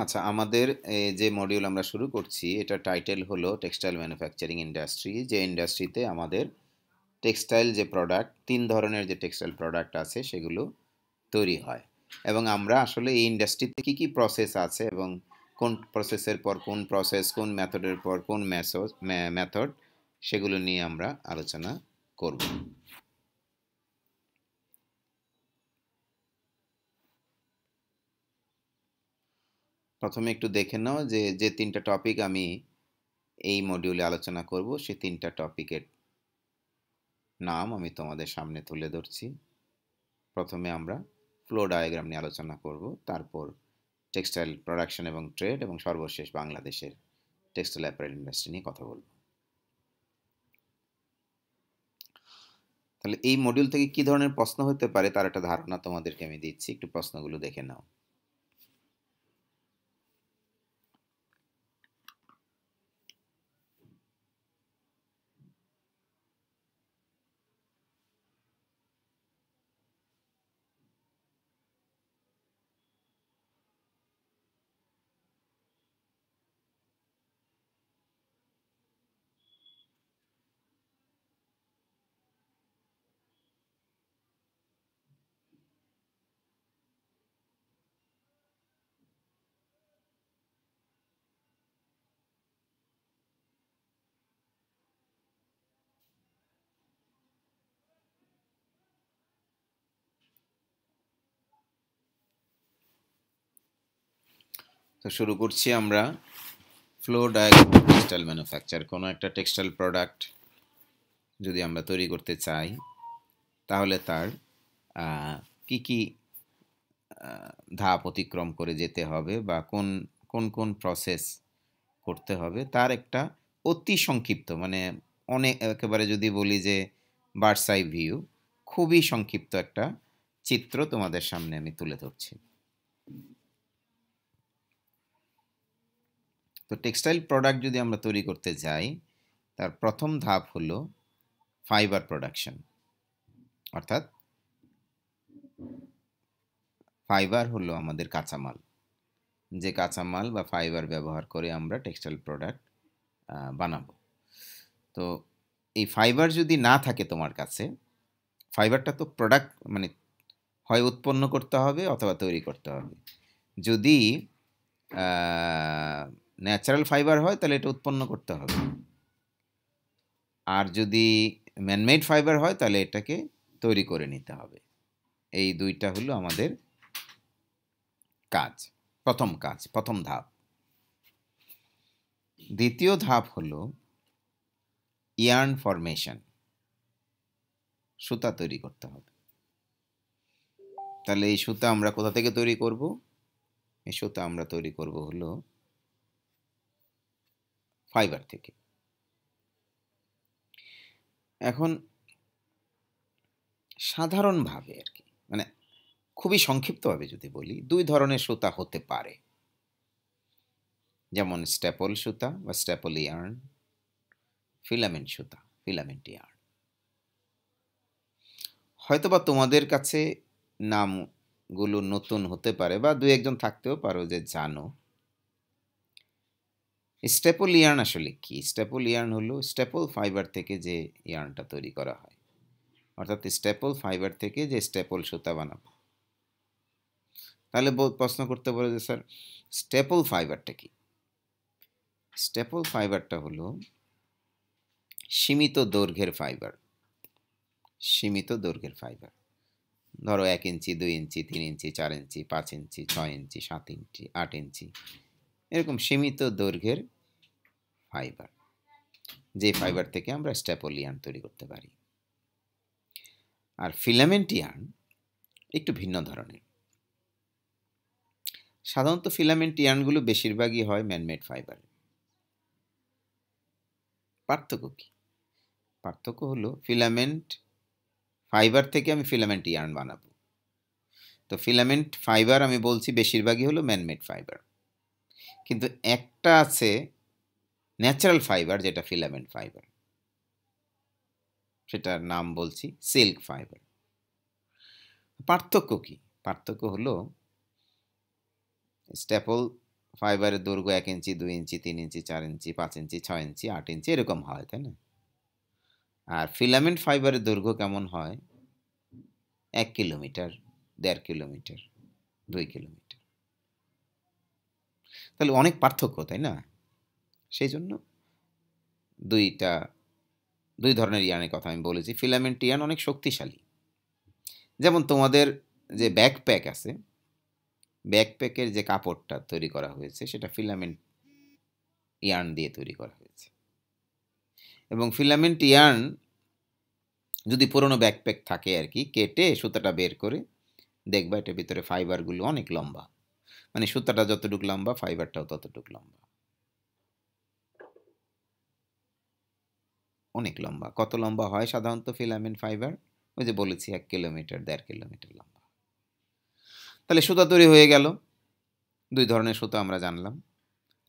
আচ্ছা, আমাদের যে মডিউল আমরা শুরু করছি এটার টাইটেল হলো টেক্সটাইল ম্যানুফ্যাকচারিং ইন্ডাস্ট্রি। যে ইন্ডাস্ট্রিতে আমাদের টেক্সটাইল যে প্রোডাক্ট, ৩ ধরনের যে টেক্সটাইল প্রোডাক্ট আছে সেগুলো তৈরি হয়। এবং আমরা আসলে এই ইন্ডাস্ট্রিতে কি প্রসেস আছে এবং কোন প্রসেসের পর কোন প্রসেস, কোন মেথডের পর কোন মেথড, সেগুলো নিয়ে আমরা আলোচনা করব। প্রথমে একটু দেখে নাও যে ৩টা টপিক আমি এই মডিউলে আলোচনা করব, সেই ৩টা টপিকের নাম আমি তোমাদের সামনে তুলে ধরছি। প্রথমে আমরা ফ্লো ডায়াগ্রাম নিয়ে আলোচনা করব, তারপর টেক্সটাইল প্রোডাকশন এবং ট্রেড, এবং সর্বশেষ বাংলাদেশের টেক্সটাইল অ্যাপারেল ইন্ডাস্ট্রি নিয়ে কথা বলব। তাহলে এই মডিউল থেকে কি ধরনের প্রশ্ন হতে পারে তার একটা ধারণা তোমাদেরকে আমি দিচ্ছি, একটু প্রশ্নগুলো দেখে নাও। তো শুরু করছি আমরা। ফ্লো ডায়াগ্রাম টেক্সটাইল ম্যানুফ্যাকচার, কোনো একটা টেক্সটাইল প্রোডাক্ট যদি আমরা তৈরি করতে চাই তাহলে তার কি কি ধাপ অতিক্রম করে যেতে হবে বা কোন কোন কোন প্রসেস করতে হবে তার একটা অতি সংক্ষিপ্ত, মানে অনেক একেবারে যদি বলি যে বার্ডস আই ভিউ, খুবই সংক্ষিপ্ত একটা চিত্র তোমাদের সামনে আমি তুলে ধরছি। তো টেক্সটাইল প্রোডাক্ট যদি আমরা তৈরি করতে যাই, তার প্রথম ধাপ হলো ফাইবার প্রোডাকশন। অর্থাৎ ফাইবার হলো আমাদের কাঁচামাল, যে কাঁচামাল বা ফাইবার ব্যবহার করে আমরা টেক্সটাইল প্রোডাক্ট বানাবো। তো এই ফাইবার যদি না থাকে তোমার কাছে, ফাইবারটা তো প্রোডাক্ট মানে হয় উৎপন্ন করতে হবে অথবা তৈরি করতে হবে। যদি ন্যাচারাল ফাইবার হয় তাহলে এটা উৎপন্ন করতে হবে, আর যদি ম্যানমেড ফাইবার হয় তাহলে এটাকে তৈরি করে নিতে হবে। এই দুইটা হলো আমাদের কাজ, প্রথম ধাপ। দ্বিতীয় ধাপ হলো ইয়ার্ন ফরমেশন, সুতা তৈরি করতে হবে। তাহলে এই সুতা আমরা কোথা থেকে তৈরি করব? এই সুতা আমরা তৈরি করব হলো ফাইবার থেকে। এখন সাধারণভাবে আর কি, মানে খুবই সংক্ষিপ্তভাবে যদি বলি, 2 ধরনের সুতা হতে পারে, যেমন স্ট্যাপল সুতা বা স্ট্যাপল ইয়ার্ন, ফিলামেন্ট সুতা, ফিলামেন্ট ইয়ার্ন। হয়তোবা তোমাদের কাছে নামগুলো নতুন হতে পারে বা 2-1 জন থাকতেও পারো যে জানো। স্ট্যাপল ইয়ার্ন আসলে কি? স্ট্যাপল ইয়ার্ন হলো স্ট্যাপল ফাইবার থেকে যে ইয়ার্নটা তৈরি করা হয়, অর্থাৎ স্ট্যাপল ফাইবার থেকে যে স্ট্যাপল সুতা বানাবো। তাহলে প্রশ্ন করতে পারো যে স্যার স্ট্যাপল ফাইবারটা কি? স্ট্যাপল ফাইবারটা হলো সীমিত দৈর্ঘ্যের ফাইবার। সীমিত দৈর্ঘ্যের ফাইবার, ধরো 1 ইঞ্চি, 2 ইঞ্চি, 3 ইঞ্চি, 4 ইঞ্চি, 5 ইঞ্চি, 6 ইঞ্চি, 7 ইঞ্চি, 8 ইঞ্চি, এরকম সীমিত দৈর্ঘ্যের ফাইবার, যে ফাইবার থেকে আমরা স্ট্যাপল ইয়ার্ন তৈরি করতে পারি। আর ফিলামেন্ট ইয়ার্ন একটু ভিন্ন ধরনের। সাধারণত ফিলামেন্ট ইয়ার্নগুলো বেশিরভাগই হয় ম্যানমেড ফাইবার। পার্থক্য কি? পার্থক্য হলো ফিলামেন্ট ফাইবার থেকে আমি ফিলামেন্ট ইয়ার্ন বানাবো। তো ফিলামেন্ট ফাইবার আমি বলছি বেশিরভাগই হলো ম্যানমেড ফাইবার, কিন্তু একটা আছে ন্যাচারাল ফাইবার যেটা ফিলামেন্ট ফাইবার, সেটার নাম বলছি সিল্ক ফাইবার। পার্থক্য কি? পার্থক্য হলো স্ট্যাপল ফাইবারের দৈর্ঘ্য 1 ইঞ্চি, 2 ইঞ্চি, 3 ইঞ্চি, 4 ইঞ্চি, 5 ইঞ্চি, 6 ইঞ্চি, 8 ইঞ্চি এরকম হয়, তাই না? আর ফিলামেন্ট ফাইবারের দৈর্ঘ্য কেমন হয়? 1 কিলোমিটার, 1.5 কিলোমিটার, 2 কিলোমিটার। তাহলে অনেক পার্থক্য, তাই না? সেই জন্য দুই ধরনের ইয়ানের কথা আমি বলেছি। ফিলামেন্ট ইয়ান অনেক শক্তিশালী। যেমন তোমাদের যে ব্যাকপ্যাক আছে, ব্যাকপ্যাকের যে কাপড়টা তৈরি করা হয়েছে সেটা ফিলামেন্ট ইয়ার্ন দিয়ে তৈরি করা হয়েছে। এবং ফিলামেন্ট ইয়ার্ন যদি পুরনো ব্যাকপ্যাক থাকে আর কি, কেটে সুতাটা বের করে দেখবা এটার ভিতরে ফাইবারগুলো অনেক লম্বা, মানে সুতাটা যতটুকু লম্বা ফাইবারটাও ততটুকু লম্বা, অনেক লম্বা। কত লম্বা হয় সাধারণত ফিলামেন্ট ফাইবার? ওই যে বলেছি 1 কিলোমিটার, 1.5 কিলোমিটার লম্বা। তাহলে সুতা তৈরি হয়ে গেল। 2 ধরনের সুতা আমরা জানলাম।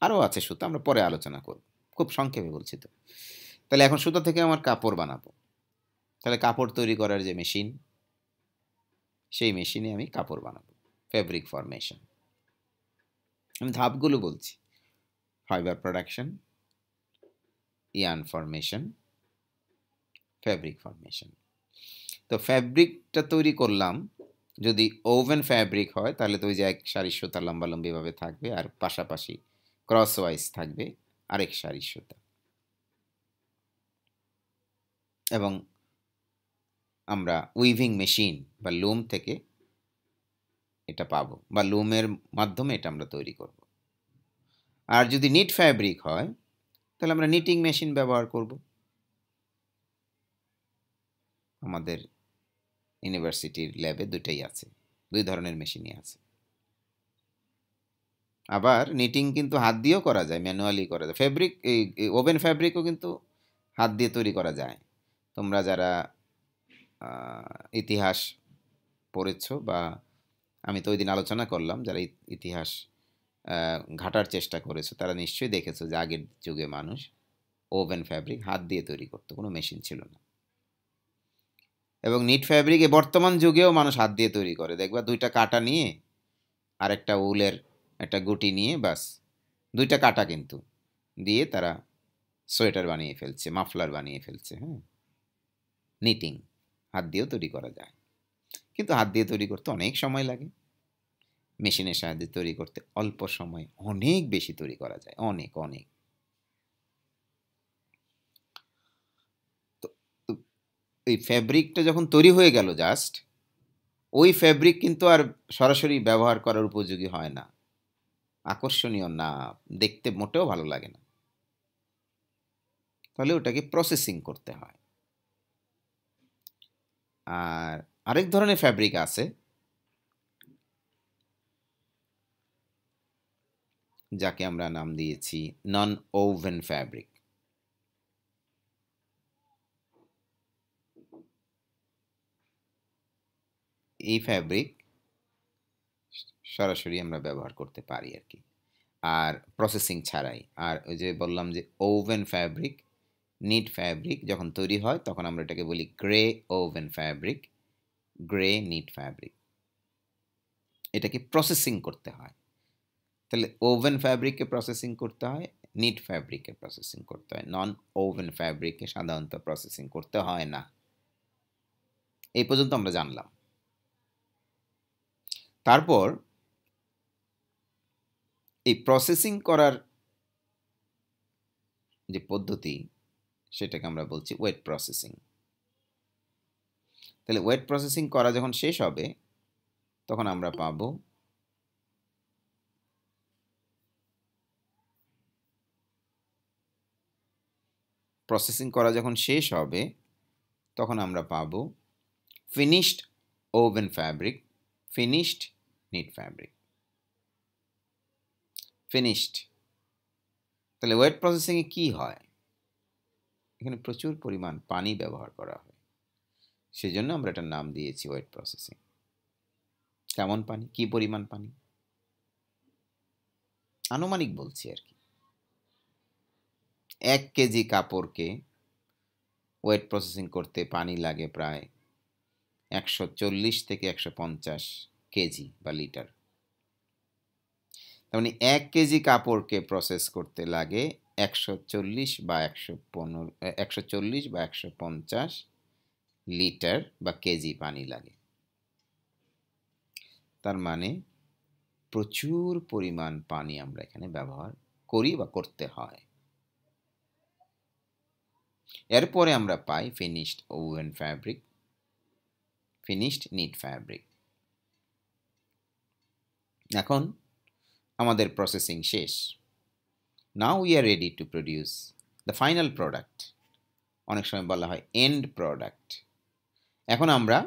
আরও আছে সুতা, আমরা পরে আলোচনা করব, খুব সংক্ষেপে বলছি তো। তাহলে এখন সুতা থেকে আমার কাপড় বানাবো। তাহলে কাপড় তৈরি করার যে মেশিন, সেই মেশিনে আমি কাপড় বানাবো, ফ্যাব্রিক ফরমেশন। আমি ধাপগুলো বলছি: fibre production, yarn formation, fabric formation. তো ফ্যাব্রিকটা তৈরি করলাম, যদি ওভেন ফ্যাব্রিক হয় তাহলে তো ওই যে এক সারির সুতা লম্বালম্বিভাবে থাকবে, আর পাশাপাশি ক্রস ওয়াইজ থাকবে আরেক সারির সুতা। এবং আমরা উইভিং মেশিন বা লুম থেকে এটা পাবো, বা লুমের মাধ্যমে এটা আমরা তৈরি করব। আর যদি নিট ফ্যাব্রিক হয় তাহলে আমরা নিটিং মেশিন ব্যবহার করব। আমাদের ইউনিভার্সিটির ল্যাবে দুটাই আছে, 2 ধরনের মেশিনই আছে। আবার নিটিং কিন্তু হাত দিয়েও করা যায়, ম্যানুয়ালি করা যায়। ফ্যাব্রিক, এই ওভেন ফ্যাব্রিকও কিন্তু হাত দিয়ে তৈরি করা যায়। তোমরা যারা ইতিহাস পড়েছ, বা আমি তো ওই দিন আলোচনা করলাম, যারা ইতিহাস ঘাটার চেষ্টা করেছো তারা নিশ্চয়ই দেখেছো যে আগের যুগে মানুষ ওভেন ফ্যাব্রিক হাত দিয়ে তৈরি করতো, কোনো মেশিন ছিল না। এবং নিট ফ্যাব্রিকে বর্তমান যুগেও মানুষ হাত দিয়ে তৈরি করে। দেখবা 2টা কাঁটা নিয়ে আর একটা উলের একটা গুটি নিয়ে, বাস 2টা কাঁটা কিন্তু দিয়ে তারা সোয়েটার বানিয়ে ফেলছে, মাফলার বানিয়ে ফেলছে। হ্যাঁ, নিটিং হাত দিয়েও তৈরি করা যায়, কিন্তু হাত দিয়ে তৈরি করতে অনেক সময় লাগে। মেশিনের সাহায্যে তৈরি করতে অল্প সময় অনেক বেশি তৈরি করা যায়, অনেক অনেক। তো এই ফ্যাব্রিকটা যখন তৈরি হয়ে গেল, জাস্ট ওই ফ্যাব্রিক কিন্তু আর সরাসরি ব্যবহার করার উপযোগী হয় না, আকর্ষণীয় না, দেখতে মোটেও ভালো লাগে না। তাহলে ওটাকে প্রসেসিং করতে হয়। আর আরেক ধরনের ফ্যাব্রিক আছে যাকে আমরা নাম দিয়েছি নন ওভেন ফ্যাব্রিক। এই ফ্যাব্রিক সরাসরি আমরা ব্যবহার করতে পারি আর কি, আর প্রসেসিং ছাড়াই। আর ওই যে বললাম যে ওভেন ফ্যাব্রিক, নিট ফ্যাব্রিক যখন তৈরি হয় তখন আমরা এটাকে বলি grey oven fabric, grey knit fabric. এটাকে প্রসেসিং করতে হয়। তাহলে ওভেন ফ্যাব্রিককে প্রসেসিং করতে হয়, নিট ফ্যাব্রিককে প্রসেসিং করতে হয়। নন ওভেন ফ্যাব্রিককে সাধারণত প্রসেসিং করতে হয় না। এই পর্যন্ত আমরা জানলাম। তারপর এই প্রসেসিং করার যে পদ্ধতি সেটাকে আমরা বলছি ওয়েট প্রসেসিং। তাহলে ওয়েট প্রসেসিং করা যখন শেষ হবে তখন আমরা পাবো প্রসেসিং করা যখন শেষ হবে তখন আমরা পাবো finished woven fabric, finished knit fabric. Finished. তাহলে ওয়েট প্রসেসিংয়ে কি হয়? এখানে প্রচুর পরিমাণ পানি ব্যবহার করা হয়, সেজন্য আমরা এটার নাম দিয়েছি ওয়েট প্রসেসিং। কেমন পানি, কি পরিমাণ পানি? আনুমানিক বলছি আর কি। 1 কেজি কাপড়কে ওয়েট প্রসেসিং করতে পানি লাগে প্রায় 140 থেকে 150 কেজি বা লিটার। তার মানে 1 কেজি কাপড়কে প্রসেস করতে লাগে 140 বা 115 140 বা 150 লিটার বা কেজি পানি লাগে। তার মানে প্রচুর পরিমাণ পানি আমরা এখানে ব্যবহার করি বা করতে হয়। এরপরে আমরা পাই finished woven fabric, finished knit fabric. এখন আমাদের প্রসেসিং শেষ। Now we are ready to produce the final product, অনেক সময় বলা হয় এন্ড প্রোডাক্ট। এখন আমরা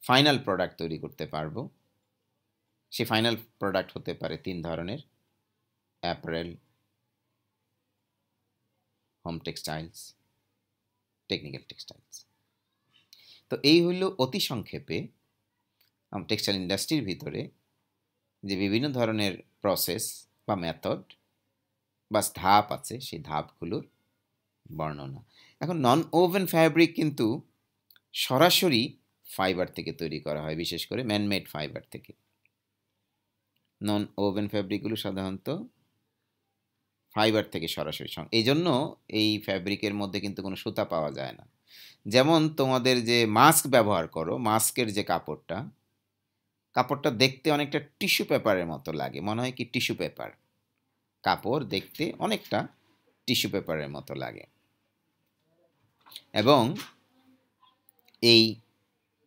ফাইনাল প্রোডাক্ট তৈরি করতে পারবো। সেই ফাইনাল প্রোডাক্ট হতে পারে 3 ধরনের: apparel, home textiles, technical textiles. তো এই হলো অতি সংক্ষেপে টেক্সটাইল ইন্ডাস্ট্রির ভিতরে যে বিভিন্ন ধরনের প্রসেস বা মেথড বা ধাপ আছে, সেই ধাপগুলোর বর্ণনা। এখন নন ওভেন ফ্যাব্রিক কিন্তু সরাসরি ফাইবার থেকে তৈরি করা হয়, বিশেষ করে ম্যানমেড ফাইবার থেকে। নন ওভেন ফ্যাব্রিকগুলো সাধারণত ফাইবার থেকে সরাসরি এই জন্য এই ফ্যাব্রিকের মধ্যে কিন্তু কোনো সুতা পাওয়া যায় না। যেমন তোমাদের যে মাস্ক ব্যবহার করো, মাস্কের যে কাপড়টা দেখতে অনেকটা টিস্যু পেপারের মতো লাগে, মনে হয় কি টিস্যু পেপার। কাপড় দেখতে অনেকটা টিস্যু পেপারের মতো লাগে। এবং এই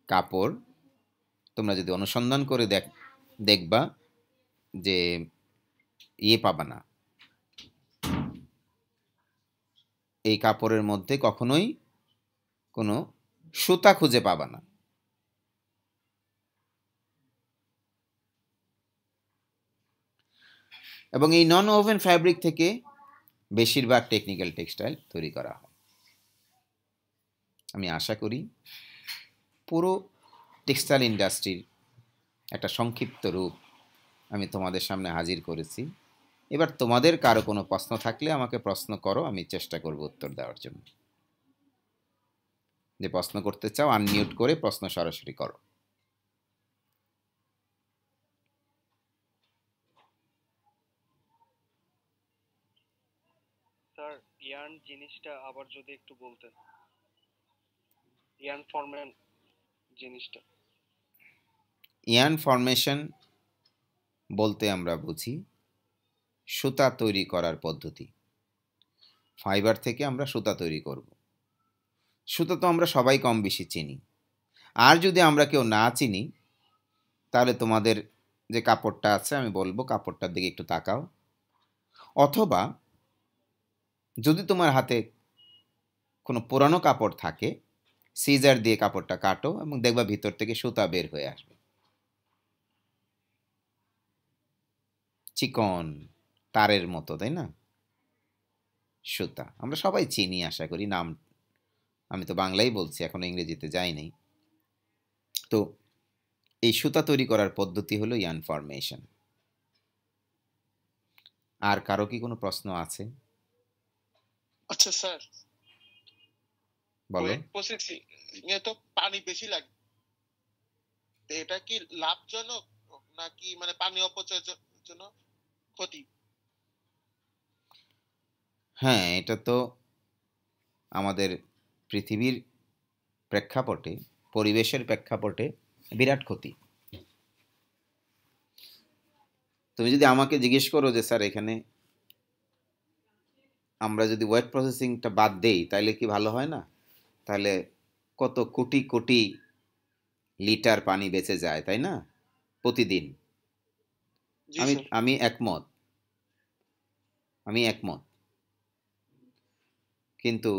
কাপড় তোমরা যদি অনুসন্ধান করে দেখবা যে পাবা না, এই কাপড়ের মধ্যে কখনোই কোনো সুতা খুঁজে পাবা না। এবং এই নন ওভেন ফ্যাব্রিক থেকে বেশিরভাগ টেকনিক্যাল টেক্সটাইল তৈরি করা হয়। আমি আশা করি পুরো টেক্সটাইল ইন্ডাস্ট্রির একটা সংক্ষিপ্ত রূপ আমি তোমাদের সামনে হাজির করেছি। এবার তোমাদের কারো কোনো প্রশ্ন থাকলে আমাকে প্রশ্ন করো, আমি চেষ্টা করব উত্তর দেওয়ার জন্য। যে প্রশ্ন করতে চাও আনমিউট করে প্রশ্ন সরাসরি করো। স্যার, ইয়ার্ন জিনিসটা আবার যদি একটু বলতেন। ইয়ার্ন ফরমেশন জিনিসটা। ইয়ার্ন ফরমেশন বলতে আমরা বুঝি সুতা তৈরি করার পদ্ধতি। ফাইবার থেকে আমরা সুতা তৈরি করব। সুতা তো আমরা সবাই কম বেশি চিনি। আর যদি আমরা কেউ না চিনি, তাহলে তোমাদের যে কাপড়টা আছে আমি বলবো কাপড়টার দিকে একটু তাকাও। অথবা যদি তোমার হাতে কোনো পুরানো কাপড় থাকে, সিজার দিয়ে কাপড়টা কাটো এবং দেখবা ভিতর থেকে সুতা বের হয়ে আসবে, চিকন তারের মতো, তাই না? সুতা আমরা সবাই চিনি আশা করি। নাম আমি তো বাংলাই বলছি, এখনো ইংরেজিতে যাই নাই। তো এই সুতা তৈরি করার পদ্ধতি হলো ইয়ার্ন ফরমেশন। আর কারো কি কোনো প্রশ্ন আছে? আচ্ছা স্যার, বলো। ওয়েট প্রসেসিং এ তো পানি বেশি লাগে, এটা কি লাভজনক নাকি মানে পানি অপচয়ের জন্য ক্ষতি? হ্যাঁ, এটা তো আমাদের পৃথিবীর প্রেক্ষাপটে, পরিবেশের প্রেক্ষাপটে বিরাট ক্ষতি। তুমি যদি আমাকে জিজ্ঞেস করো যে স্যার এখানে আমরা যদি ওয়েট প্রসেসিংটা বাদ দেই তাহলে কি ভালো হয় না? তাহলে কত কোটি কোটি লিটার পানি বেঁচে যায়, তাই না, প্রতিদিন? আমি আমি একমত, কিন্তু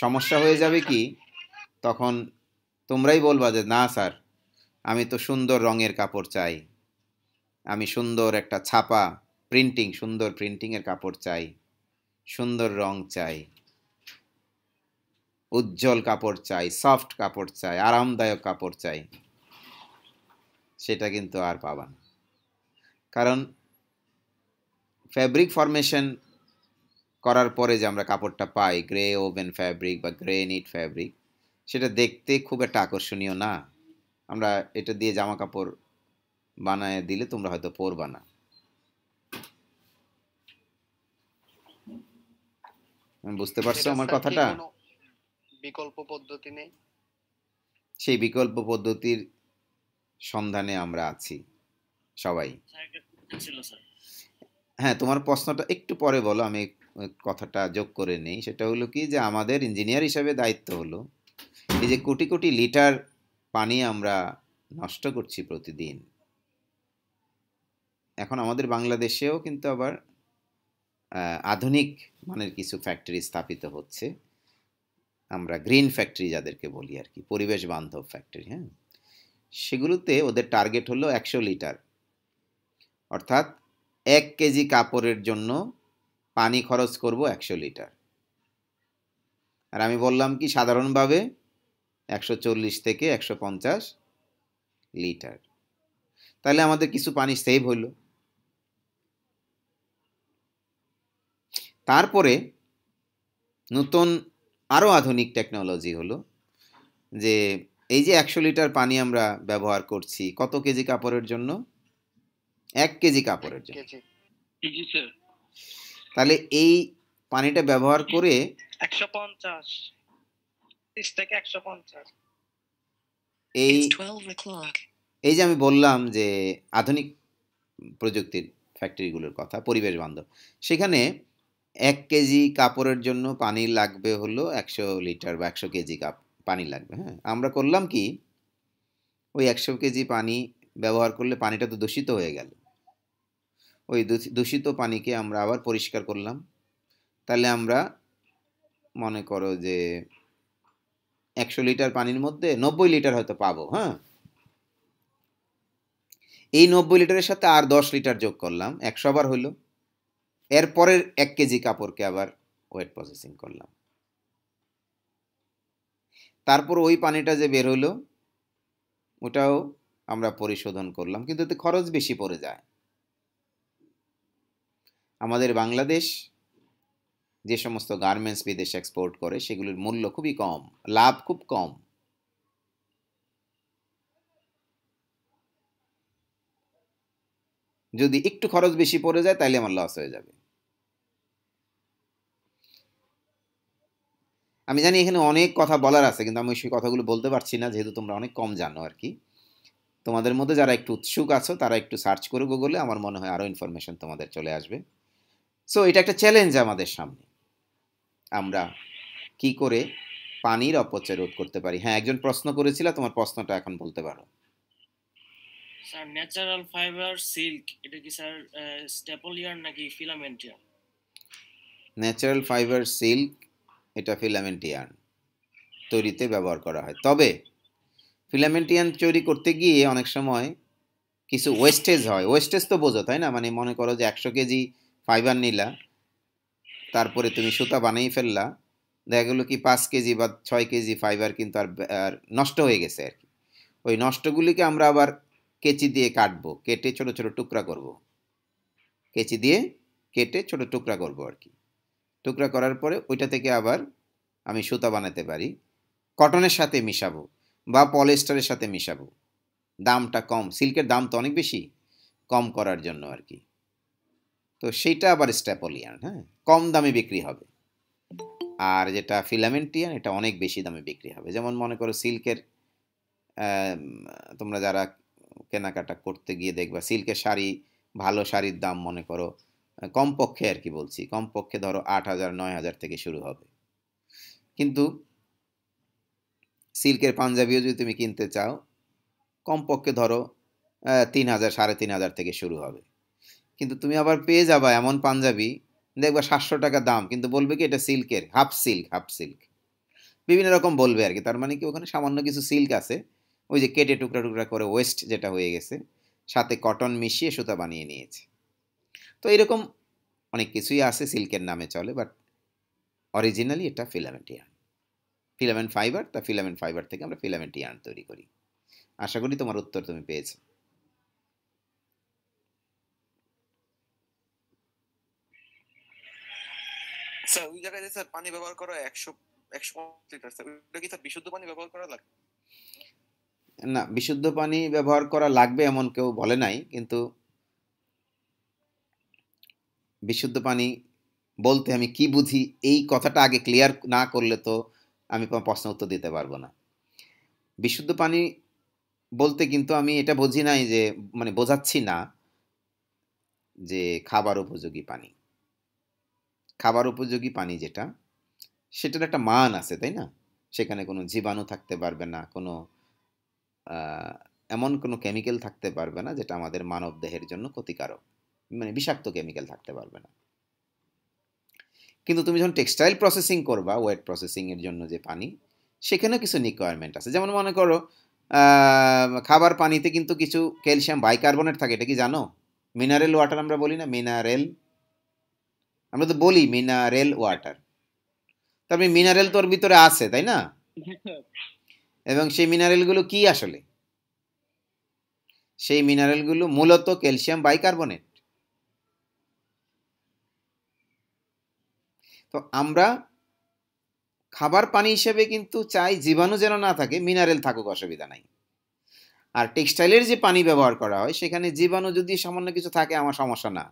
সমস্যা হয়ে যাবে কি, তখন তোমরাই বলবা যে না স্যার, আমি তো সুন্দর রঙের কাপড় চাই, আমি সুন্দর একটা ছাপা সুন্দর প্রিন্টিংয়ের কাপড় চাই, সুন্দর রং চাই, উজ্জ্বল কাপড় চাই, সফট কাপড় চাই, আরামদায়ক কাপড় চাই। সেটা কিন্তু আর পাবা না। কারণ ফ্যাব্রিক ফরমেশন করার পরে যে আমরা কাপড়টা পাই, গ্রে ওভেন ফ্যাব্রিক বা গ্রে নিট ফ্যাব্রিক, সেটা দেখতে খুব একটা আকর্ষণীয় না। আমরা এটা দিয়ে জামা কাপড় বানায় দিলে তোমরা হয়তো পরবা না। বুঝতে পারছো এটা আমার স্যার কি কথাটা? কোনো বিকল্প পদ্ধতি নেই? সেই বিকল্প পদ্ধতির সন্ধানে আমরা আছি সবাই। স্যার একটা question ছিল স্যার। হ্যাঁ, তোমার প্রশ্নটা একটু পরে বলো, আমি কথাটা যোগ করে নেই। সেটা হলো কি যে আমাদের ইঞ্জিনিয়ার হিসাবে দায়িত্ব হলো এই যে কোটি কোটি লিটার পানি আমরা নষ্ট করছি প্রতিদিন। এখন আমাদের বাংলাদেশেও কিন্তু আবার আধুনিক মানের কিছু ফ্যাক্টরি স্থাপিত হচ্ছে, আমরা গ্রিন ফ্যাক্টরি যাদেরকে বলি আর কি, পরিবেশ বান্ধব ফ্যাক্টরি। হ্যাঁ, সেগুলোতে ওদের টার্গেট হলো 100 লিটার, অর্থাৎ 1 কেজি কাপড়ের জন্য পানি খরচ করব 100 লিটার। আর আমি বললাম কি সাধারণভাবে 140 থেকে 150 লিটার। তাহলে আমাদের কিছু পানি সেভ হলো। তারপরে নতুন আরও আধুনিক টেকনোলজি হলো যে এই যে 100 লিটার পানি আমরা ব্যবহার করছি কত কেজি কাপড়ের জন্য? 1 কেজি কাপড়ের জন্য। কেজি জি স্যার। তাহলে এই পানিটা ব্যবহার করে 150 30 থেকে 150 এই It's 12 o'clock. এই যে আমি বললাম যে আধুনিক প্রযুক্তির ফ্যাক্টরিগুলোর কথা, পরিবেশ বান্ধব, সেখানে 1 কেজি কাপড়ের জন্য পানি লাগবে হলো 100 লিটার বা 100 কেজি পানি লাগবে। হ্যাঁ, আমরা করলাম কি ওই 100 কেজি পানি ব্যবহার করলে পানিটা তো দূষিত হয়ে গেল, ওই দূষিত পানিকে আমরা আবার পরিষ্কার করলাম। তাহলে আমরা মনে করো যে 100 লিটার পানির মধ্যে 90 লিটার হয়তো পাবো। হ্যাঁ, এই 90 লিটারের সাথে আর 10 লিটার যোগ করলাম, 100 বার হইল। এরপরের 1 কেজি কাপড়কে আবার ওয়েট প্রসেসিং করলাম, তারপর ওই পানিটা যে বের হলো ওটাও আমরা পরিশোধন করলাম, কিন্তু এতে খরচ বেশি পড়ে যায়। আমাদের বাংলাদেশ যে সমস্ত গার্মেন্টস বিদেশে এক্সপোর্ট করে সেগুলোর মূল্য খুবই কম, লাভ খুব কম। যদি একটু খরচ বেশি পড়ে যায় তাহলে আমার লস হয়ে যাবে। আমি জানি এখানে অনেক কথা বলার আছে, কিন্তু আমি সেই কথাগুলো বলতে পারছি না যেহেতু তোমরা অনেক কম জানো আর কি। তোমাদের মধ্যে যারা একটু উৎসুক আছো তারা একটু সার্চ করে গুগলে, আমার মনে হয় আরও ইনফরমেশন তোমাদের চলে আসবে। সো এটা একটা চ্যালেঞ্জ আমাদের সামনে, আমরা কি করে পানির অপচয় রোধ করতে পারি। হ্যাঁ, একজন প্রশ্ন করেছিল, তোমার প্রশ্নটা এখন বলতে পারো। স্যার ন্যাচারাল ফাইবার সিল্ক এটা কি স্যার স্টেপল ইয়ার্ন নাকি filament yarn? Natural fibre silk এটা ফিলামেন্ট ইয়ার্ন তৈরিতে ব্যবহার করা হয়, তবে ফিলামেন্ট ইয়ার্ন তৈরি করতে গিয়ে অনেক সময় কিছু ওয়েস্টেজ হয়। ওয়েস্টেজ তো বোঝো তাই না? মানে মনে করো যে 100 কেজি ফাইবার নিলা, তারপরে তুমি সুতা বানিয়ে ফেললা, দেখা গেলো কি 5 কেজি বা 6 কেজি ফাইবার কিন্তু আর নষ্ট হয়ে গেছে আর কি। ওই নষ্টগুলিকে আমরা আবার কেচি দিয়ে কাটবো, কেটে ছোট ছোট টুকরা করব, কেচি দিয়ে কেটে ছোট টুকরা করব আর কি। টুকরা করার পরে ওইটা থেকে আবার আমি সুতা বানাতে পারি, কটনের সাথে মিশাবো বা পলিস্টারের সাথে মিশাবো। দামটা কম, সিল্কের দাম তো অনেক বেশি, কম করার জন্য আর কি। তো সেইটা আবার স্ট্যাপল ইয়ার্ন, হ্যাঁ, কম দামে বিক্রি হবে। আর যেটা ফিলামেন্ট ইয়ার্ন এটা অনেক বেশি দামে বিক্রি হবে। যেমন মনে করো সিল্কের, তোমরা যারা কেনাকাটা করতে গিয়ে দেখবা সিল্কের শাড়ি, ভালো শাড়ির দাম মনে করো কমপক্ষে আর কি বলছি, কমপক্ষে ধরো 8,000 9,000 থেকে শুরু হবে। কিন্তু সিল্কের পাঞ্জাবিও যদি তুমি কিনতে চাও কমপক্ষে ধরো 3,000 3,500 থেকে শুরু হবে। কিন্তু তুমি আবার পেয়ে যাবা এমন পাঞ্জাবি দেখবা 700 টাকা দাম, কিন্তু বলবে কি এটা সিল্কের, হাফ সিল্ক হাফ সিল্ক, বিভিন্ন রকম বলবে আর কি। তার মানে কি ওখানে সামান্য কিছু সিল্ক আছে, ওই যে কেটে টুকরা টুকরা করে ওয়েস্ট যেটা হয়ে গেছে, সাথে কটন মিশিয়ে সুতা বানিয়ে নিয়েছে। তো এরকম অনেক কিছুই আছে সিল্কের নামে চলে, বাট অরিজিনালি এটা ফিলামেন্ট ইয়ার্ন, ফিলামেন্ট ফাইবার। তা ফিলামেন্ট ফাইবার থেকে আমরা ফিলামেন্ট ইয়ার্ন তৈরি করি। আশা করি তোমার উত্তর তুমি পেয়েছো। স্যার ওই জায়গায় যে স্যার পানি ব্যবহার করা 100 লিটার, স্যার ওটা কি স্যার বিশুদ্ধ পানি ব্যবহার করা লাগে? না, বিশুদ্ধ পানি ব্যবহার করা লাগবে এমন কেউ বলে নাই, কিন্তু বিশুদ্ধ পানি বলতে আমি কি বুঝি এই কথাটা আগে ক্লিয়ার না করলে তো আমি প্রশ্ন উত্তর দিতে পারবো না। বিশুদ্ধ পানি বলতে কিন্তু আমি এটা বুঝি নাই যে মানে বোঝাচ্ছি না যে খাবার উপযোগী পানি। খাবার উপযোগী পানি যেটা, সেটার একটা মান আছে, তাই না? সেখানে কোনো জীবাণু থাকতে পারবে না, কোনো এমন কোনো কেমিক্যাল থাকতে পারবে না যেটা আমাদের মানব দেহের জন্য ক্ষতিকারক, মানে বিষাক্ত কেমিক্যাল থাকতে পারবে না। কিন্তু তুমি যখন টেক্সটাইল প্রসেসিং করবা, ওয়েট প্রসেসিং এর জন্য যে পানি, সেখানেও কিছু রিকোয়ারমেন্ট আছে। যেমন মনে করো খাবার পানিতে কিন্তু কিছু ক্যালসিয়াম বাইকার্বনেট থাকে, এটা কি জানো? মিনারেল ওয়াটার আমরা বলি না, মিনারেল, আমরা তো বলি মিনারেল ওয়াটার, তারপরে মিনারেল তোর ভিতরে আছে, তাই না? এবং সেই মিনারেলগুলো কি আসলে? সেই মিনারেলগুলো মূলত ক্যালসিয়াম বাইকার্বনেট। তো আমরা খাবার পানি হিসেবে কিন্তু চাই জীবাণু যেন না থাকে, মিনারেল থাকুক, অসুবিধা নাই। আর টেক্সটাইলের যে পানি ব্যবহার করা হয় সেখানে জীবাণু যদি সামান্য কিছু থাকে আমার সমস্যা না,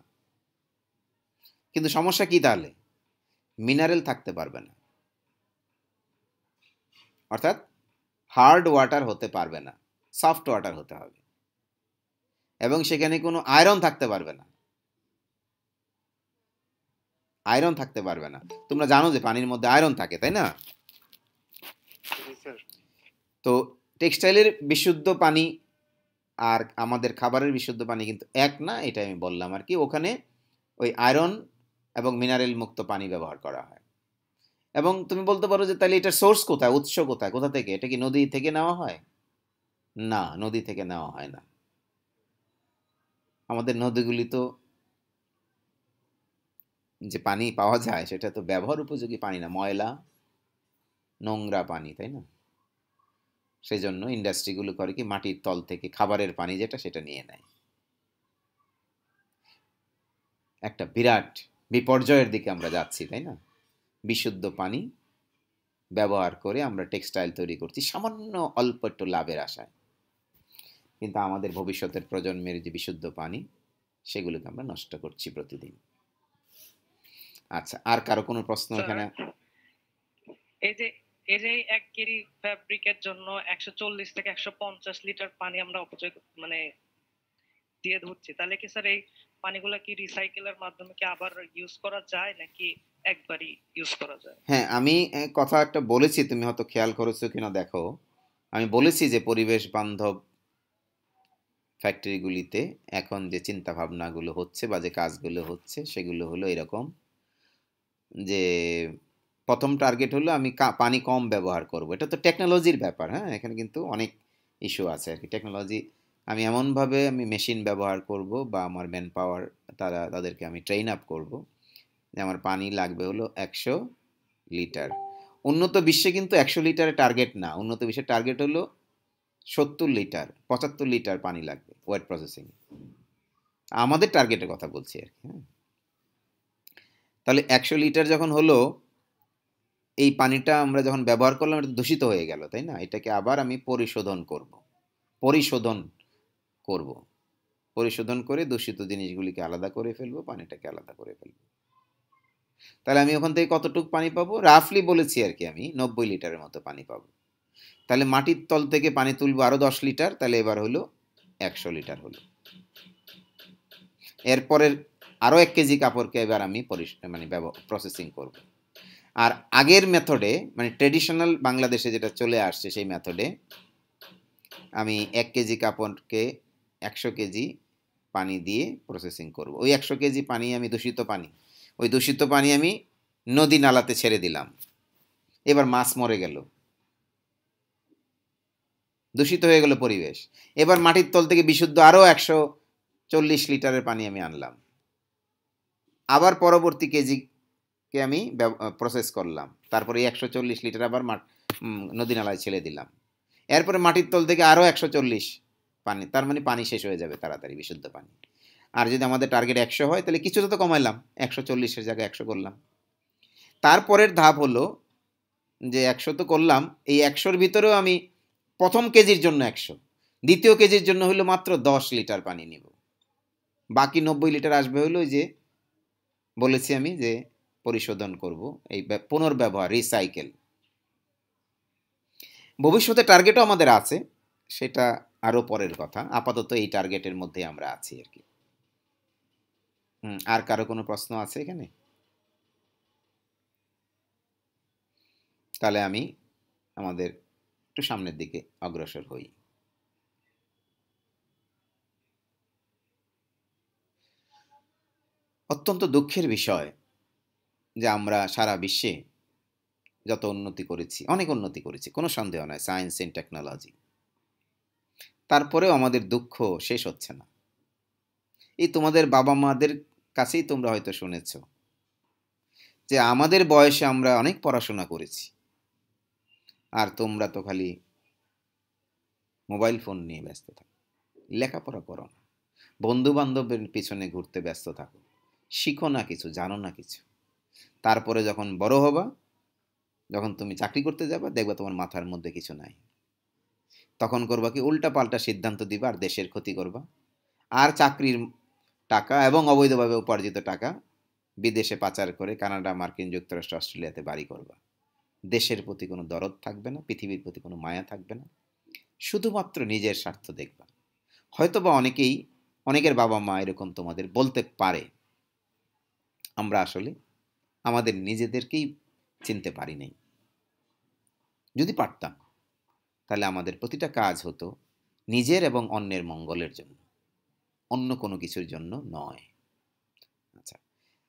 কিন্তু সমস্যা কি তাহলে? মিনারেল থাকতে পারবে না, অর্থাৎ হার্ড ওয়াটার হতে পারবে না, সফট ওয়াটার হতে হবে, এবং সেখানে কোনো আয়রন থাকতে পারবে না। আয়রন থাকতে পারবে না। তোমরা জানো যে পানির মধ্যে আয়রন থাকে, তাই না? তো টেক্সটাইলের বিশুদ্ধ পানি আর আমাদের খাবারের বিশুদ্ধ পানি কিন্তু এক না, এটা আমি বললাম আর কি। ওখানে ওই আয়রন এবং মিনারেল মুক্ত পানি ব্যবহার করা হয়। এবং তুমি বলতে পারো যে তাহলে এটার সোর্স কোথায়, উৎস কোথায়, কোথা থেকে? এটা কি নদী থেকে নেওয়া হয়? না, নদী থেকে নেওয়া হয় না। আমাদের নদীগুলি তো যে পানি পাওয়া যায় সেটা তো ব্যবহার উপযোগী পানি না, ময়লা নোংরা পানি, তাই না? সেই জন্য ইন্ডাস্ট্রিগুলো করে কি মাটির তল থেকে খাবারের পানি যেটা সেটা নিয়ে নেয়। একটা বিরাট বিপর্যয়ের দিকে আমরা যাচ্ছি, তাই না? বিশুদ্ধ পানি ব্যবহার করে আমরা টেক্সটাইল তৈরি করছি সামান্য অল্প একটু লাভের আশায়, কিন্তু আমাদের ভবিষ্যতের প্রজন্মের যে বিশুদ্ধ পানি সেগুলোকে আমরা নষ্ট করছি প্রতিদিন। আচ্ছা, আর কারো কোনো প্রশ্ন এখানে? এই যে 1 কেজি ফ্যাব্রিকের জন্য 140 থেকে 150 লিটার পানি আমরা অপচয় মানে দিয়ে ধরছি, তাহলে কি স্যার এই পানিগুলো কি রিসাইকেলের মাধ্যমে কি আবার ইউজ করা যায় নাকি একবারই ইউজ করা যায়? হ্যাঁ, আমি কথা একটা বলেছি, তুমি হয়তো খেয়াল করেছো কিনা দেখো। আমি বলেছি যে পরিবেশ বান্ধব ফ্যাক্টরিগুলিতে এখন যে চিন্তা ভাবনাগুলো হচ্ছে বা যে কাজগুলো হচ্ছে সেগুলো হলো এরকম যে প্রথম টার্গেট হলো আমি পানি কম ব্যবহার করব। এটা তো টেকনোলজির ব্যাপার, হ্যাঁ, এখানে কিন্তু অনেক ইস্যু আছে আর কি। টেকনোলজি আমি এমনভাবে আমি মেশিন ব্যবহার করব বা আমার ম্যান পাওয়ার তাদেরকে আমি ট্রেন আপ করব যে আমার পানি লাগবে হলো 100 লিটার। উন্নত বিশ্বে কিন্তু 100 লিটারের টার্গেট না, উন্নত বিশ্বের টার্গেট হলো 70 লিটার 75 লিটার পানি লাগবে ওয়েট প্রসেসিং। আমাদের টার্গেটের কথা বলছি আর কি। হ্যাঁ, তাহলে 100 লিটার যখন হলো, এই পানিটা আমরা যখন ব্যবহার করলাম এটা দূষিত হয়ে গেল, তাই না? এটাকে আবার আমি পরিশোধন করব, পরিশোধন করে দূষিত জিনিসগুলিকে আলাদা করে ফেলবো, পানিটাকে আলাদা করে ফেলবো। তাহলে আমি ওখান থেকে কতটুকু পানি পাবো? রাফলি বলেছি আর কি, আমি 90 লিটারের মতো পানি পাবো। তাহলে মাটির তল থেকে পানি তুলবো আরো 10 লিটার, তাহলে এবার হলো 100 লিটার হলো। এরপরের আরো 1 কেজি কাপড়কে এবার আমি মানে প্রসেসিং করব। আর আগের মেথডে মানে ট্রেডিশনাল বাংলাদেশে যেটা চলে আসছে সেই মেথডে আমি 1 কেজি কাপড়কে 100 কেজি পানি দিয়ে প্রসেসিং করব। ওই 100 কেজি পানি আমি ওই দূষিত পানি আমি নদী নালাতে ছেড়ে দিলাম। এবার মাছ মরে গেল, দূষিত হয়ে গেল পরিবেশ। এবার মাটির তল থেকে বিশুদ্ধ আরো 140 লিটারের পানি আমি আনলাম। আবার পরবর্তী কেজিকে আমি প্রসেস করলাম, তারপরে 140 লিটার আবার নদী নালায় ছেড়ে দিলাম। এরপরে মাটির তল থেকে আরো 140 পানি, তার মানে পানি শেষ হয়ে যাবে তাড়াতাড়ি, বিশুদ্ধ পানি। আর যদি আমাদের টার্গেট 100 হয় তাহলে কিছুটা তো কমাইলাম, 140-এর জায়গায় 100 করলাম। তারপরের ধাপ হলো যে 100 তো করলাম, এই 100-র ভিতরেও আমি প্রথম কেজির জন্য 100, দ্বিতীয় কেজির জন্য হলো মাত্র 10 লিটার পানি নিব। বাকি 90 লিটার আসবে হলো ওই যে বলেছি আমি যে পরিশোধন করব, এই পুনর্ব্যবহার, রিসাইকেল। ভবিষ্যতে টার্গেটও আমাদের আছে, সেটা আরো পরের কথা। আপাতত এই টার্গেটের মধ্যে আমরা আছি আর কি। আর কারো কোনো প্রশ্ন আছে এখানে? তাহলে আমি আমাদের একটু সামনের দিকে অগ্রসর হই। অত্যন্ত দুঃখের বিষয় যে আমরা সারা বিশ্বে যত উন্নতি করেছি, অনেক উন্নতি করেছি, কোনো সন্দেহ নাই, সায়েন্স এন্ড টেকনোলজি, তারপরেও আমাদের দুঃখ শেষ হচ্ছে না। এই তোমাদের বাবা মাদের কাছেই তোমরা হয়তো শুনেছ যে আমাদের বয়সে আমরা অনেক পড়াশোনা করেছি, আর তোমরা তো খালি মোবাইল ফোন নিয়ে ব্যস্ত থাকো, লেখাপড়া করো না, বন্ধু বান্ধবের পিছনে ঘুরতে ব্যস্ত থাকো, শিখো না কিছু, জানো না কিছু। তারপরে যখন বড় হবা, যখন তুমি চাকরি করতে যাবা, দেখবা তোমার মাথার মধ্যে কিছু নাই। তখন করবা কি, উল্টা পাল্টা সিদ্ধান্ত দিবা আর দেশের ক্ষতি করবা, আর চাকরির টাকা এবং অবৈধভাবে উপার্জিত টাকা বিদেশে পাচার করে কানাডা, মার্কিন যুক্তরাষ্ট্র, অস্ট্রেলিয়াতে বাড়ি করবা। দেশের প্রতি কোনো দরদ থাকবে না, পৃথিবীর প্রতি কোনো মায়া থাকবে না, শুধুমাত্র নিজের স্বার্থ দেখবা। হয়তোবা অনেকের বাবা মা এরকম তোমাদের বলতে পারে, আমরা আসলে আমাদের নিজেদেরকেই চিনতে পারি নাই। যদি পারতাম, তাহলে আমাদের প্রতিটা কাজ হতো নিজের এবং অন্যের মঙ্গলের জন্য, অন্য কোনো কিছুর জন্য নয়। আচ্ছা,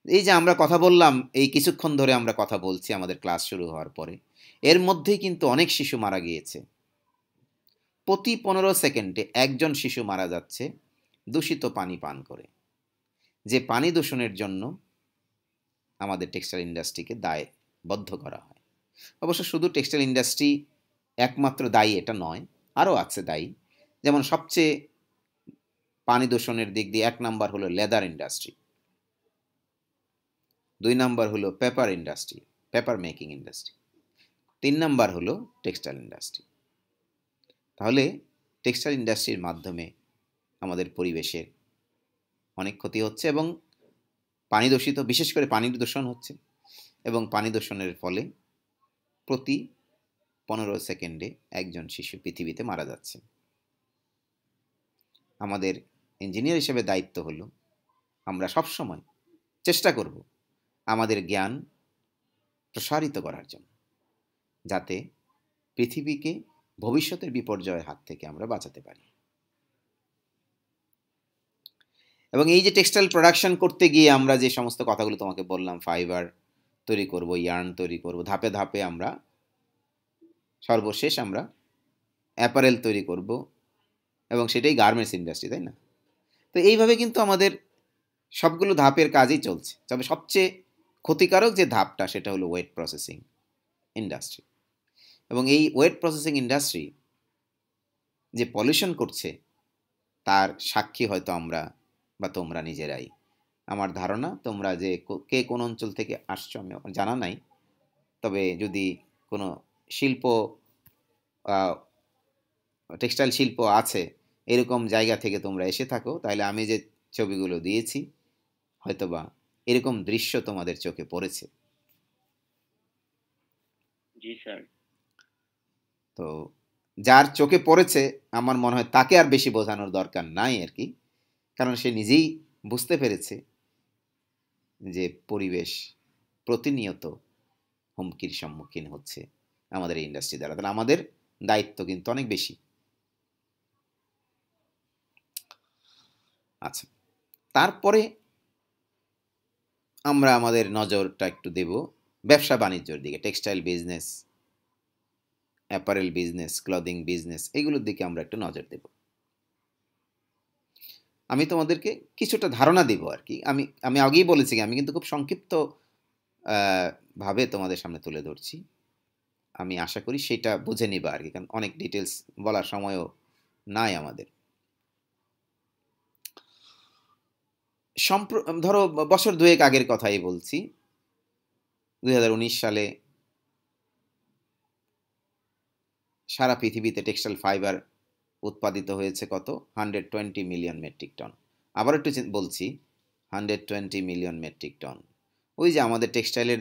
এই যে আমরা কথা বললাম, এই কিছুক্ষণ ধরে আমরা কথা বলছি আমাদের ক্লাস শুরু হওয়ার পরে, এর মধ্যেই কিন্তু অনেক শিশু মারা গিয়েছে। প্রতি 15 সেকেন্ডে একজন শিশু মারা যাচ্ছে দূষিত পানি পান করে, যে পানি দূষণের জন্য আমাদের টেক্সটাইল ইন্ডাস্ট্রিকে দায়বদ্ধ করা হয়। অবশ্য শুধু টেক্সটাইল ইন্ডাস্ট্রি একমাত্র দায়ী এটা নয়, আরও আছে দায়ী। যেমন সবচেয়ে পানি দূষণের দিক দিয়ে 1 নাম্বার হলো লেদার ইন্ডাস্ট্রি, 2 নাম্বার হলো paper industry, paper making industry, 3 number হলো টেক্সটাইল ইন্ডাস্ট্রি। তাহলে টেক্সটাইল ইন্ডাস্ট্রির মাধ্যমে আমাদের পরিবেশের অনেক ক্ষতি হচ্ছে এবং পানি দূষিত, বিশেষ করে পানি দূষণ হচ্ছে, এবং পানি দূষণের ফলে প্রতি 15 সেকেন্ডে একজন শিশু পৃথিবীতে মারা যাচ্ছে। আমাদের ইঞ্জিনিয়ার হিসেবে দায়িত্ব হলো আমরা সবসময় চেষ্টা করব আমাদের জ্ঞান প্রসারিত করার জন্য, যাতে পৃথিবীকে ভবিষ্যতের বিপর্যয়ের হাত থেকে আমরা বাঁচাতে পারি। এবং এই যে টেক্সটাইল প্রোডাকশন করতে গিয়ে আমরা যে সমস্ত কথাগুলো তোমাকে বললাম, ফাইবার তৈরি করব, ইয়ার্ন তৈরি করব, ধাপে ধাপে আমরা সর্বশেষ আমরা অ্যাপারেল তৈরি করব, এবং সেটাই গার্মেন্টস ইন্ডাস্ট্রি, তাই না? তো এইভাবে কিন্তু আমাদের সবগুলো ধাপের কাজই চলছে। তবে সবচেয়ে ক্ষতিকারক যে ধাপটা, সেটা হলো ওয়েট প্রসেসিং ইন্ডাস্ট্রি। এবং এই ওয়েট প্রসেসিং ইন্ডাস্ট্রি যে পলিউশন করছে, তার সাক্ষী হয়তো আমরা বা তোমরা নিজেরাই। আমার ধারণা তোমরা যে কে কোন অঞ্চল থেকে আসছো আমি জানা নাই, তবে যদি কোনো শিল্প, টেক্সটাইল শিল্প আছে এরকম জায়গা থেকে তোমরা এসে থাকো, তাহলে আমি যে ছবিগুলো দিয়েছি হয়তোবা এরকম দৃশ্য তোমাদের চোখে পড়েছে। জি স্যার। তো যার চোখে পড়েছে আমার মনে হয় তাকে আর বেশি বোঝানোর দরকার নাই আর কি, কারণ সে নিজেই বুঝতে পেরেছে যে পরিবেশ প্রতিনিয়ত হুমকির সম্মুখীন হচ্ছে আমাদের এই ইন্ডাস্ট্রি দ্বারা। তাহলে আমাদের দায়িত্ব কিন্তু অনেক বেশি। আচ্ছা, তারপরে আমরা আমাদের নজরটা একটু দেব ব্যবসা বাণিজ্যের দিকে। Textile business, apparel business, clothing business, এগুলোর দিকে আমরা একটু নজর দেব। আমি তোমাদেরকে কিছুটা ধারণা দেব আর কি। আমি আগেই বলেছি আমি কিন্তু খুব সংক্ষিপ্ত ভাবে তোমাদের সামনে তুলে ধরছি। আমি আশা করি সেটা বুঝে নিবা আর কি, কারণ অনেক ডিটেলস বলার সময়ও নাই আমাদের। ধরো বছর 2 আগের কথাই বলছি, 2019 সালে সারা পৃথিবীতে টেক্সটাইল ফাইবার উৎপাদিত হয়েছে কত? 120 মিলিয়ন মেট্রিক টন। আবার একটু বলছি, 120 মিলিয়ন মেট্রিক টন। ওই যে আমাদের টেক্সটাইলের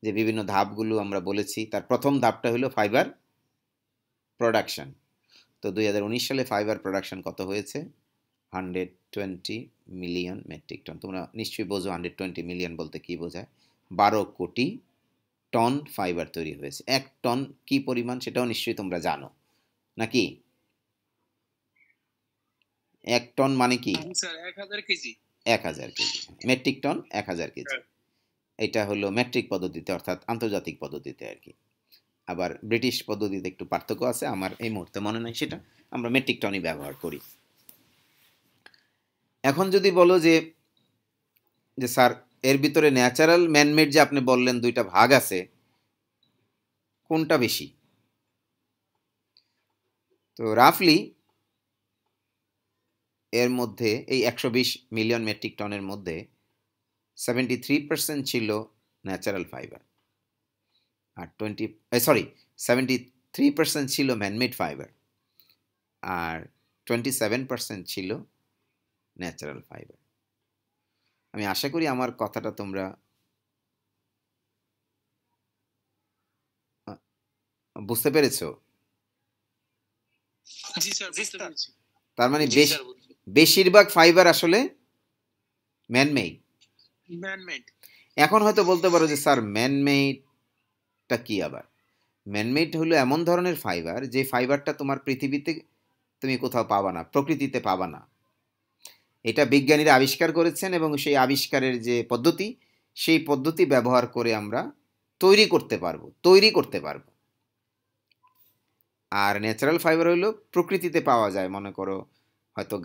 যে বিভিন্ন ধাপগুলো আমরা বলেছি, তার প্রথম ধাপটা হলো ফাইবার প্রোডাকশন। তো 2019 সালে ফাইবার প্রোডাকশন কত হয়েছে? 120 মিলিয়ন মেট্রিক টন। তোমরা নিশ্চয়ই বোঝো 120 মিলিয়ন বলতে কি বোঝায়। 12 কোটি টন ফাইবার তৈরি হয়েছে। 1 টন কি পরিমাণ সেটাও নিশ্চয়ই তোমরা জানো নাকি? 1 টন মানে কি? Sir 1000 kg. 1000 kg. Metric ton 1000 kg. এটা হলো মেট্রিক পদ্ধতিতে, অর্থাৎ আন্তর্জাতিক পদ্ধতিতে আর কি। আবার ব্রিটিশ পদ্ধতিতে একটু পার্থক্য আছে, আমার এই মুহূর্তে মনে নাই সেটা, আমরা মেট্রিক টনই ব্যবহার করি। এখন যদি বলো যে স্যার এর ভিতরে ন্যাচারাল ম্যানমেড যে আপনি বললেন দুইটা ভাগ আছে, কোনটা বেশি? তো রাফলি এর মধ্যে এই 120 মিলিয়ন মেট্রিক টনের মধ্যে 73% ছিল ন্যাচারাল ফাইবার, আর 73% ছিল ম্যানমেড ফাইবার, আর 27% ছিল ন্যাচারাল ফাইবার। আমি আশা করি আমার কথাটা তোমরা বুঝতে পেরেছো। জি স্যার, বুঝতে পেরেছি। তার মানে বেশিরভাগ ফাইবার আসলে ম্যানমেড। এখন হয়তো বলতে পারো যে স্যার ম্যানমেডটা কি? আবার ম্যানমেড হলো এমন ধরনের ফাইবার যে ফাইবারটা তোমার পৃথিবীতে তুমি কোথাও পাবা না, প্রকৃতিতে পাবা না। এটা বিজ্ঞানীরা আবিষ্কার করেছেন এবং সেই আবিষ্কারের যে পদ্ধতি, সেই পদ্ধতি ব্যবহার করে আমরা তৈরি করতে পারবো। আর ন্যাচারাল ফাইবার হলো প্রকৃতিতে পাওয়া যায়, মনে করো হয়তো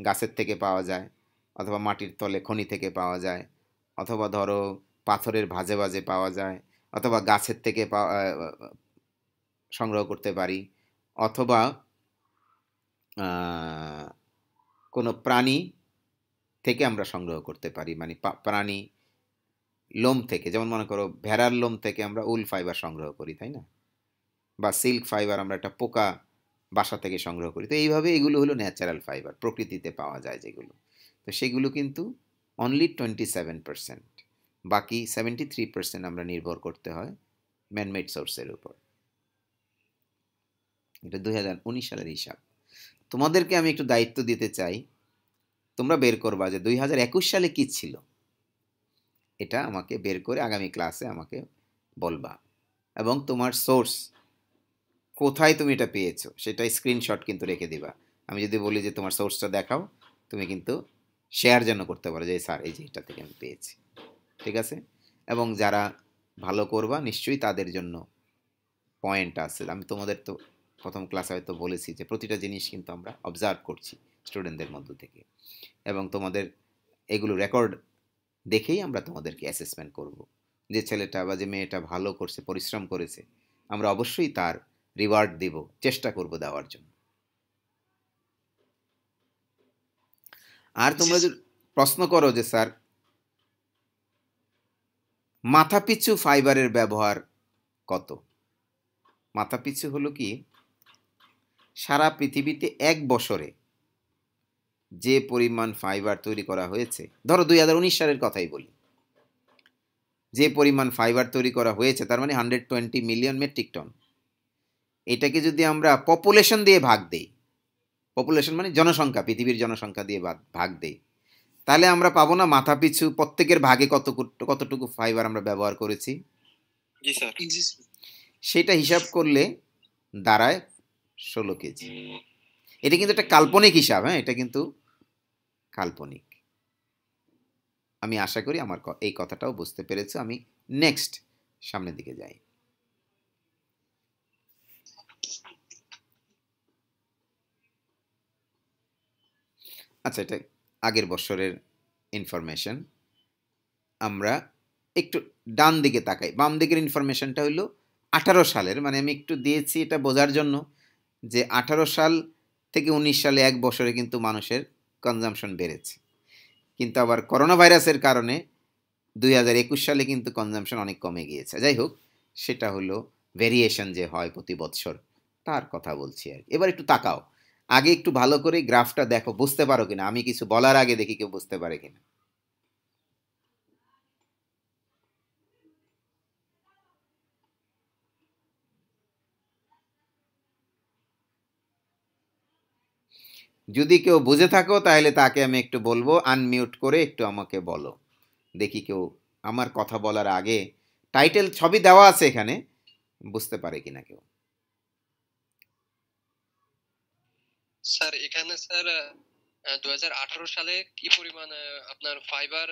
গাছের থেকে পাওয়া যায়, অথবা মাটির তলে খনি থেকে পাওয়া যায়, অথবা ধরো পাথরের ভাঁজে ভাঁজে পাওয়া যায়, অথবা গাছের থেকে সংগ্রহ করতে পারি, অথবা কোনো প্রাণী থেকে আমরা সংগ্রহ করতে পারি, মানে প্রাণী লোম থেকে, যেমন মনে করো ভেড়ার লোম থেকে আমরা উল ফাইবার সংগ্রহ করি, তাই না? বা সিল্ক ফাইবার আমরা একটা পোকা বাসা থেকে সংগ্রহ করি। তো এইভাবে এগুলো হলো ন্যাচারাল ফাইবার, প্রকৃতিতে পাওয়া যায় যেগুলো। তো সেগুলো কিন্তু অনলি 27%, বাকি 73% আমরা নির্ভর করতে হয় ম্যানমেড সোর্সের উপর। এটা 2019 সালের হিসাব। তোমাদেরকে আমি একটু দায়িত্ব দিতে চাই, তোমরা বের করবা যে 2021 সালে কি ছিল, এটা আমাকে বের করে আগামী ক্লাসে আমাকে বলবা, এবং তোমার সোর্স কোথায় তুমি এটা পেয়েছো সেটা স্ক্রিনশট কিন্তু রেখে দিবা। আমি যদি বলি যে তোমার সোর্সটা দেখাও, তুমি কিন্তু শেয়ার যেন করতে পারো যে স্যার এই যে এটা থেকে আমি পেয়েছি, ঠিক আছে? এবং যারা ভালো করবা নিশ্চয়ই তাদের জন্য পয়েন্ট আছে। আমি তোমাদের তো প্রথম ক্লাসে হয়তো বলেছি যে প্রতিটা জিনিস কিন্তু আমরা অবজার্ভ করছি স্টুডেন্টদের মধ্য থেকে, এবং তোমাদের এগুলো রেকর্ড দেখেই আমরা তোমাদেরকে অ্যাসেসমেন্ট করব। যে ছেলেটা বা যে মেয়েটা ভালো করছে, পরিশ্রম করেছে, আমরা অবশ্যই তার রিওয়ার্ড দিব, চেষ্টা করব দেওয়ার জন্য। আর তোমরা যদি প্রশ্ন করো যে স্যার মাথাপিছু ফাইবারের ব্যবহার কত? মাথাপিছু হলো কি, সারা পৃথিবীতে এক বছরে যে পরিমাণ ফাইবার তৈরি করা হয়েছে, ধরো 2019 সালের কথাই বলি, যে পরিমাণ ফাইবার তৈরি করা হয়েছে তার মানে 120 মিলিয়ন মেট্রিক টন। এটাকে যদি আমরা পপুলেশন দিয়ে ভাগ দেই, পপুলেশন মানে জনসংখ্যা, পৃথিবীর জনসংখ্যা দিয়ে ভাগ দেই, তাহলে আমরা পাবো না মাথাপিছু প্রত্যেকের ভাগে কতটুকু ফাইবার আমরা ব্যবহার করেছি। সেটা হিসাব করলে দাঁড়ায় 16 কেজি। এটা কিন্তু একটা কাল্পনিক হিসাব, হ্যাঁ, এটা কিন্তু কাল্পনিক। আমি আশা করি আমার এই কথাটাও বুঝতে পেরেছো। আমি নেক্সট সামনের দিকে যাই। আচ্ছা, এটা আগের বছরের ইনফরমেশন। আমরা একটু ডান দিকে তাকাই। বাম দিকের ইনফরমেশনটা হলো 18 সালের, মানে আমি একটু দিয়েছি এটা বোঝার জন্য যে 18 সাল থেকে 19 সালে এক বছরে কিন্তু মানুষের কনজাম্পশন বেড়েছে, কিন্তু আবার করোনা ভাইরাসের কারণে 2021 সালে কিন্তু কনজাম্পশন অনেক কমে গিয়েছে। যাই হোক, সেটা হলো ভেরিয়েশন যে হয় প্রতি বৎসর, তার কথা বলছি আর কি। এবার একটু তাকাও, আগে একটু ভালো করে গ্রাফটা দেখো, বুঝতে পারো কিনা, আমি কিছু বলার আগে দেখি কেউ বুঝতে পারে কিনা। যদি কেউ বুঝে থাকো তাহলে তাকে আমি একটু বলবো আনমিউট করে একটু আমাকে বলো, দেখি কেউ আমার কথা বলার আগে টাইটেল সবই দেওয়া আছে এখানে, বুঝতে পারে কিনা কেউ। স্যার এখানে স্যার 2018 সালে কি পরিমাণ আপনার ফাইবার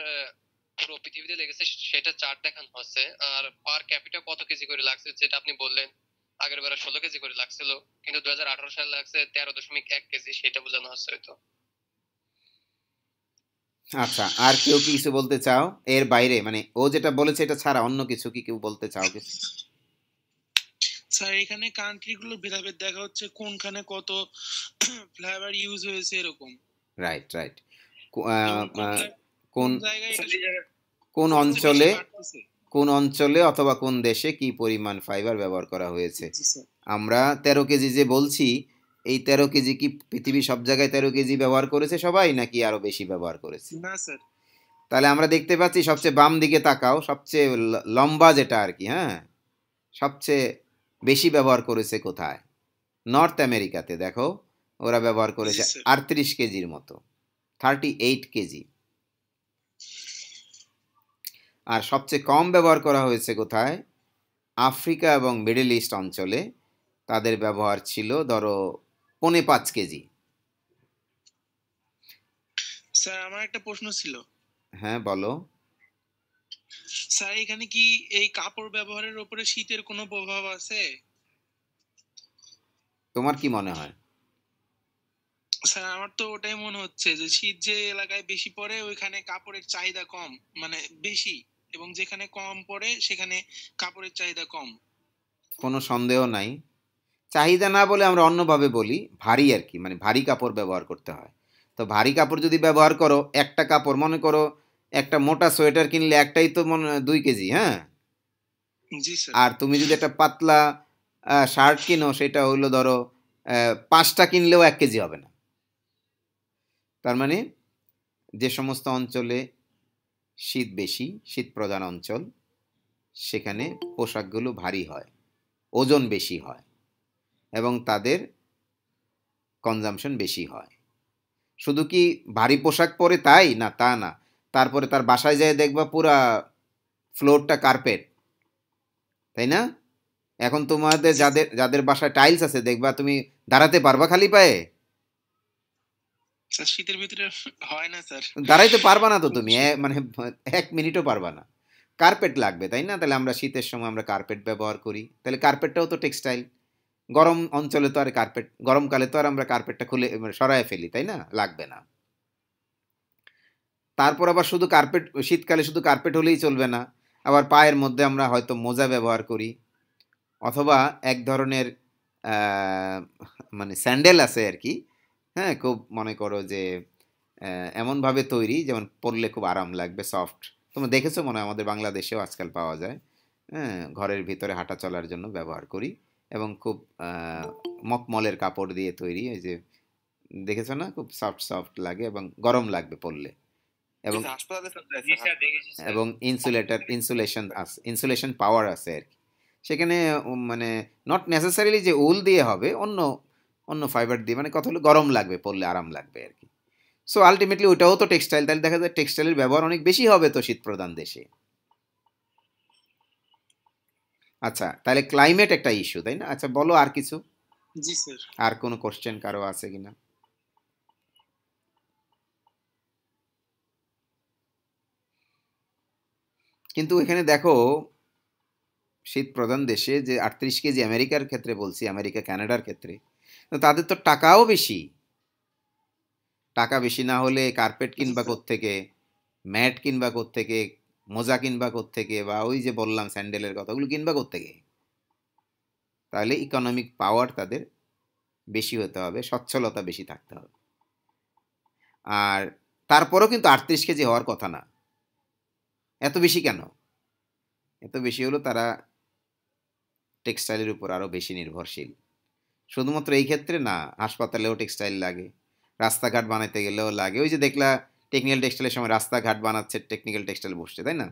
পুরো পৃথিবীতে লেগেছে সেটা চার্ট দেখানো হচ্ছে, আর পার ক্যাপিটা কত কেজি করে লাগছে যেটা আপনি বললেন আগের বার 16 কেজি করে লাগছিল, কিন্তু 2018 সালে লাগছে 13.1 কেজি, সেটা বোঝানো হচ্ছে হয়তো। আচ্ছা, আর কেউ কি কিছু বলতে চাও এর বাইরে, মানে ও যেটা বলেছে এটা ছাড়া অন্য কিছু কি কেউ বলতে চাও কিছু? স্যার এখানে কান্ট্রি গুলো ভেদাভেদ দেখা হচ্ছে, কোনখানে কত ফ্লেভার ইউজ হয়েছে এরকম। Right right. এবং কোন জায়গায় কোন সবচেয়ে অঞ্চলে বেশি বাড়তেছে। কোন অঞ্চলে অথবা কোন দেশে কি পরিমাণ ফাইবার ব্যবহার করা হয়েছে। জি স্যার। আমরা 13 কেজি যে বলছি, এই 13 কেজি কি পৃথিবী সব জায়গায় 13 কেজি ব্যবহার করেছে সবাই, নাকি আরো বেশি ব্যবহার করেছে? না স্যার। তাহলে আমরা দেখতে পাচ্ছি সবচেয়ে বাম দিকে তাকাও, সবচেয়ে লম্বা যেটা আর কি, হ্যাঁ, সবচেয়ে বেশি ব্যবহার করেছে কোথায়? নর্থ আমেরিকাতে। দেখো ওরা ব্যবহার করেছে জি, স্যার। 38 কেজির মতো, 38 কেজি। আর সবচেয়ে কম ব্যবহার করা হয়েছে কোথায়? আফ্রিকা এবং মিডল ইস্ট অঞ্চলে, তাদের ব্যবহার ছিল ধরো 5.25 কেজি। স্যার আমার একটা প্রশ্ন ছিল। হ্যাঁ বলো। স্যার এখানে কি এই কাপড় ব্যবহারের উপরে শীতের কোনো প্রভাব আছে? তোমার কি মনে হয়? স্যার আমার তো ওটাই মনে হচ্ছে যে শীত যে এলাকায় বেশি পড়ে ওইখানে কাপড়ের চাহিদা কম, মানে বেশি, এবং যেখানে কম পড়ে সেখানে কাপড়ের চাহিদা কম। কোনো সন্দেহ নাই। চাহিদা না বলে আমরা অন্যভাবে বলি, ভারী আর কি, মানে ভারী কাপড় ব্যবহার করতে হয়। তো ভারী কাপড় যদি ব্যবহার করো, একটা কাপড় মনে করো একটা মোটা সোয়েটার কিনলে একটাই তো 2 কেজি, হ্যাঁ। জি স্যার। আর তুমি যদি একটা পাতলা শার্ট কিনো, সেটা হলো ধরো 5টা কিনলেও 1 কেজি হবে না। তার মানে যে সমস্ত অঞ্চলে শীত বেশি, শীত প্রধান অঞ্চল, সেখানে পোশাকগুলো ভারী হয়, ওজন বেশি হয় এবং তাদের কনজাম্পশন বেশি হয়। শুধু কি ভারী পোশাক পরে তাই না, তা না। তারপরে তার বাসায় যেয়ে দেখবা পুরা ফ্লোরটা কার্পেট, তাই না? এখন তোমাদের যাদের যাদের বাসায় টাইলস আছে, দেখবা তুমি দাঁড়াতে পারবা খালি পায়ে? স্যার শীতের ভিতরে হয় না স্যার। দাঁড়াইতে পারবা না তো তুমি, মানে 1 মিনিটও পারবা না। কার্পেট লাগবে, তাই না? তাহলে আমরা শীতের সময় আমরা কার্পেট ব্যবহার করি, তাহলে কার্পেটটাও তো টেক্সটাইল। গরম অঞ্চলে তো আর কার্পেট, গরমকালে তো আর আমরা কার্পেটটা খুলে সরায় ফেলি, তাই না? লাগবে না। তারপর আবার শুধু কার্পেট, শীতকালে শুধু কার্পেট হলেই চলবে না, আবার পায়ের মধ্যে আমরা হয়তো মোজা ব্যবহার করি, অথবা এক ধরনের মানে স্যান্ডেল আছে আর কি, হ্যাঁ, খুব মনে করো যে এমনভাবে তৈরি যেমন পরলে খুব আরাম লাগবে, সফট। তোমরা দেখেছো মনে হয়, আমাদের বাংলাদেশেও আজকাল পাওয়া যায়, হ্যাঁ, ঘরের ভিতরে হাঁটা চলার জন্য ব্যবহার করি, এবং খুব মখমলের কাপড় দিয়ে তৈরি, এই যে দেখেছো না, খুব সফট সফট লাগে এবং গরম লাগবে পরলে, এবং হাসপাতালে স্যার যায় জি স্যার, স্যার দেখেছি স্যার। এবং ইনসুলেশন পাওয়ার আছে আর কি সেখানে। মানে নট নেসেসারিলি যে উল দিয়ে হবে, অন্য অন্য ফাইবার দিয়ে, মানে কথা হলো গরম লাগবে পরলে, আরাম লাগবে আর কি। সো আলটিমেটলি ওটাও তো টেক্সটাইল, তাহলে দেখা যায় টেক্সটাইলের ব্যবহার অনেক বেশি হবে তো শীত প্রধান দেশে। আচ্ছা, তাহলে ক্লাইমেট একটা ইস্যু, তাই না? আচ্ছা বলো আর কিছু, জি স্যার। আর কোনো কোশ্চেন কারো আছে কিনা? কিন্তু এখানে দেখো, শীত প্রধান দেশে যে 38 কেজি, আমেরিকার ক্ষেত্রে বলছি, আমেরিকা কানাডার ক্ষেত্রে, তো তাদের তো টাকাও বেশি। টাকা বেশি না হলে কার্পেট কিনবা কোত্থেকে, ম্যাট কিনবা কোত্থেকে, মোজা কিনবা কোত্থেকে, বা ওই যে বললাম স্যান্ডেলের কথা, ওগুলো কিনবা কোত্থেকে? তাহলে ইকোনমিক পাওয়ার তাদের বেশি হতে হবে, সচ্ছলতা বেশি থাকতে হবে। আর তারপরেও কিন্তু 38 কেজি হওয়ার কথা না। এত বেশি কেন? এত বেশি হলো তারা টেক্সটাইলের উপর আরও বেশি নির্ভরশীল। শুধুমাত্র এই ক্ষেত্রে না, হাসপাতালেও টেক্সটাইল লাগে, রাস্তাঘাট বানাইতে গেলেও লাগে। ওই যে দেখলা টেকনিক্যাল টেক্সটাইলের সময় রাস্তাঘাট বানাচ্ছে, টেকনিক্যাল টেক্সটাইল বসছে, তাই না?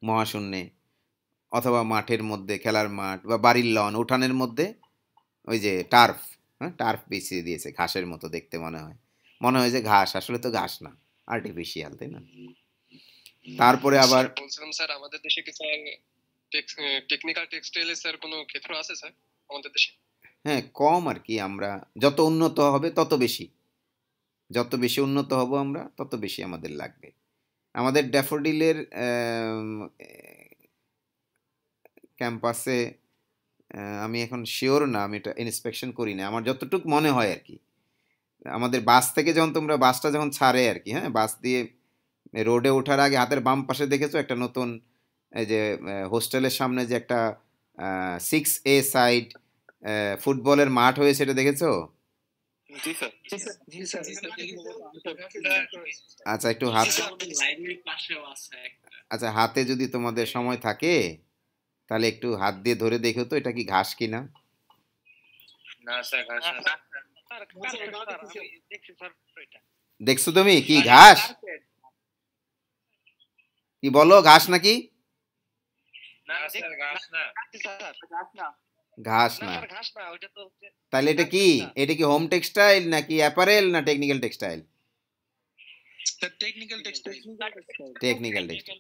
মহাশূন্যে, অথবা মাঠের মধ্যে, খেলার মাঠ বা বাড়ির লন, উঠানের মধ্যে ওই যে টার্ফ, হ্যাঁ, টার্ফ বিছিয়ে দিয়েছে, ঘাসের মতো দেখতে মনে হয় যে ঘাস, আসলে তো ঘাস না, আর্টিফিশিয়াল, তাই না? তারপরে আবার বলছিলাম স্যার আমাদের দেশে কি স্যার টেকনিক্যাল টেক্সটাইলে স্যার কোনো ক্ষেত্র আছে স্যার আমাদের দেশে? হ্যাঁ, কম আর কি। আমরা যত উন্নত হবে তত বেশি, যত বেশি উন্নত হব আমরা তত বেশি আমাদের লাগবে। আমাদের ড্যাফোডিলের ক্যাম্পাসে আমি এখন শিওর না, আমি এটা ইন্সপেকশন করি না, আমার যতটুকু মনে হয় আর কি, আমাদের বাস থেকে যখন তোমরা বাসটা যখন ছাড়ে আর কি, হ্যাঁ, বাস দিয়ে রোডে ওঠার আগে হাতের বাম পাশে দেখেছো একটা নতুন, এই যে হোস্টেলের সামনে যে একটা 6A সাইড ফুটবলের মাঠ হয়েছে, এটা দেখেছো? জি স্যার। আচ্ছা, একটু হাত, লাইব্রেরির পাশেও আছে একটা। আচ্ছা, হাতে যদি তোমাদের সময় থাকে তাহলে একটু হাত দিয়ে ধরে দেখো তো এটা কি ঘাস কিনা। না স্যার, ঘাস না। স্যার আমি দেখছি স্যার এটা। দেখছো তুমি কি ঘাস? কি বলো, ঘাস নাকি? না স্যার, ঘাস না। স্যার ঘাস না? স্যার ঘাস না, ওইটা তো তাহলে এটা কি? এটা কি হোম টেক্সটাইল নাকি অ্যাপারেল না technical textile? Technical textile. Technical textile.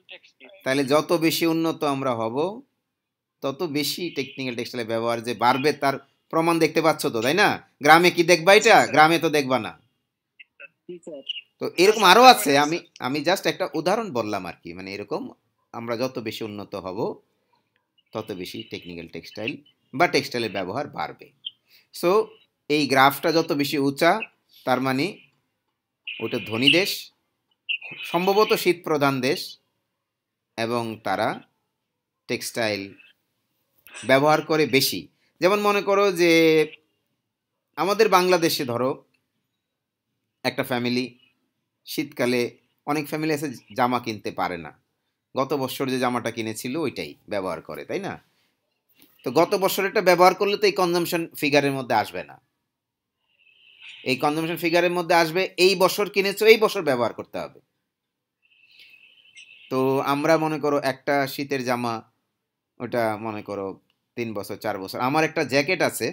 তাহলে যত বেশি উন্নত আমরা হব তত বেশি টেকনিক্যাল টেক্সটাইলের ব্যবহার যে বাড়বে তার প্রমাণ দেখতে পাচ্ছ তো, তাই না? গ্রামে কি দেখবা এটা? গ্রামে তো দেখবা না। তো এরকম আরো আছে, আমি জাস্ট একটা উদাহরণ বললাম আর কি, মানে এরকম আমরা যত বেশি উন্নত হব তত বেশি টেকনিক্যাল টেক্সটাইল বা টেক্সটাইলের ব্যবহার বাড়বে। সো এই গ্রাফটা যত বেশি উঁচা তার মানে ওটা ধনী দেশ, সম্ভবত শীত প্রধান দেশ, এবং তারা টেক্সটাইল ব্যবহার করে বেশি। যেমন মনে করো যে আমাদের বাংলাদেশে ধরো একটা ফ্যামিলি শীতকালে, অনেক ফ্যামিলি আছে জামা কিনতে পারে না, গত বছর যে জামাটা কিনেছিল ওইটাই ব্যবহার করে, তাই না? তো গত বছরেরটা ব্যবহার করলে তো এই কনজাম্পশন ফিগারের মধ্যে আসবে না, এই কনজাম্পশন ফিগারের মধ্যে আসবে এই বছর কিনেছো এই বছর ব্যবহার করতে হবে। তো আমরা মনে করো একটা শীতের জামা, ওটা মনে করো 3 বছর 4 বছর। আমার একটা জ্যাকেট আছে,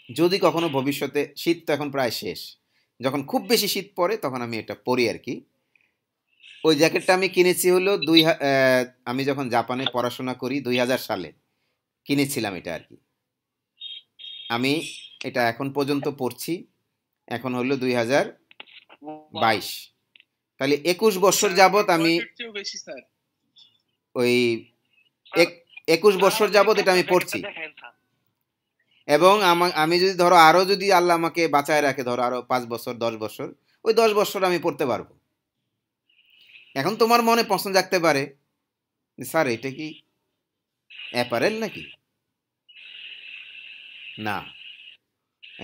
যদি কখনো ভবিষ্যতে, শীত তো এখন প্রায় শেষ, যখন খুব বেশি শীত পড়ে তখন আমি এটা পরি আর কি। ওই জ্যাকেটটা আমি কিনেছি হলো আমি যখন জাপানে পড়াশোনা করি 2000 সালে কিনেছিলাম এটা আর কি। আমি এটা এখন পর্যন্ত পড়ছি, এখন হলো 2022, তাহলে 21 বছর যাবত আমি ওই 21 বছর যাবত এটা আমি পড়ছি। এবং আমি যদি ধরো আরো যদি আল্লাহ আমাকে বাঁচায় রাখে, ধরো আরো 5 বছর 10 বছর, ওই 10 বছর আমি পড়তে পারবো। এখন তোমার মনে প্রশ্ন জাগতে পারে, স্যার এটা কি অ্যাপারেল নাকি? না,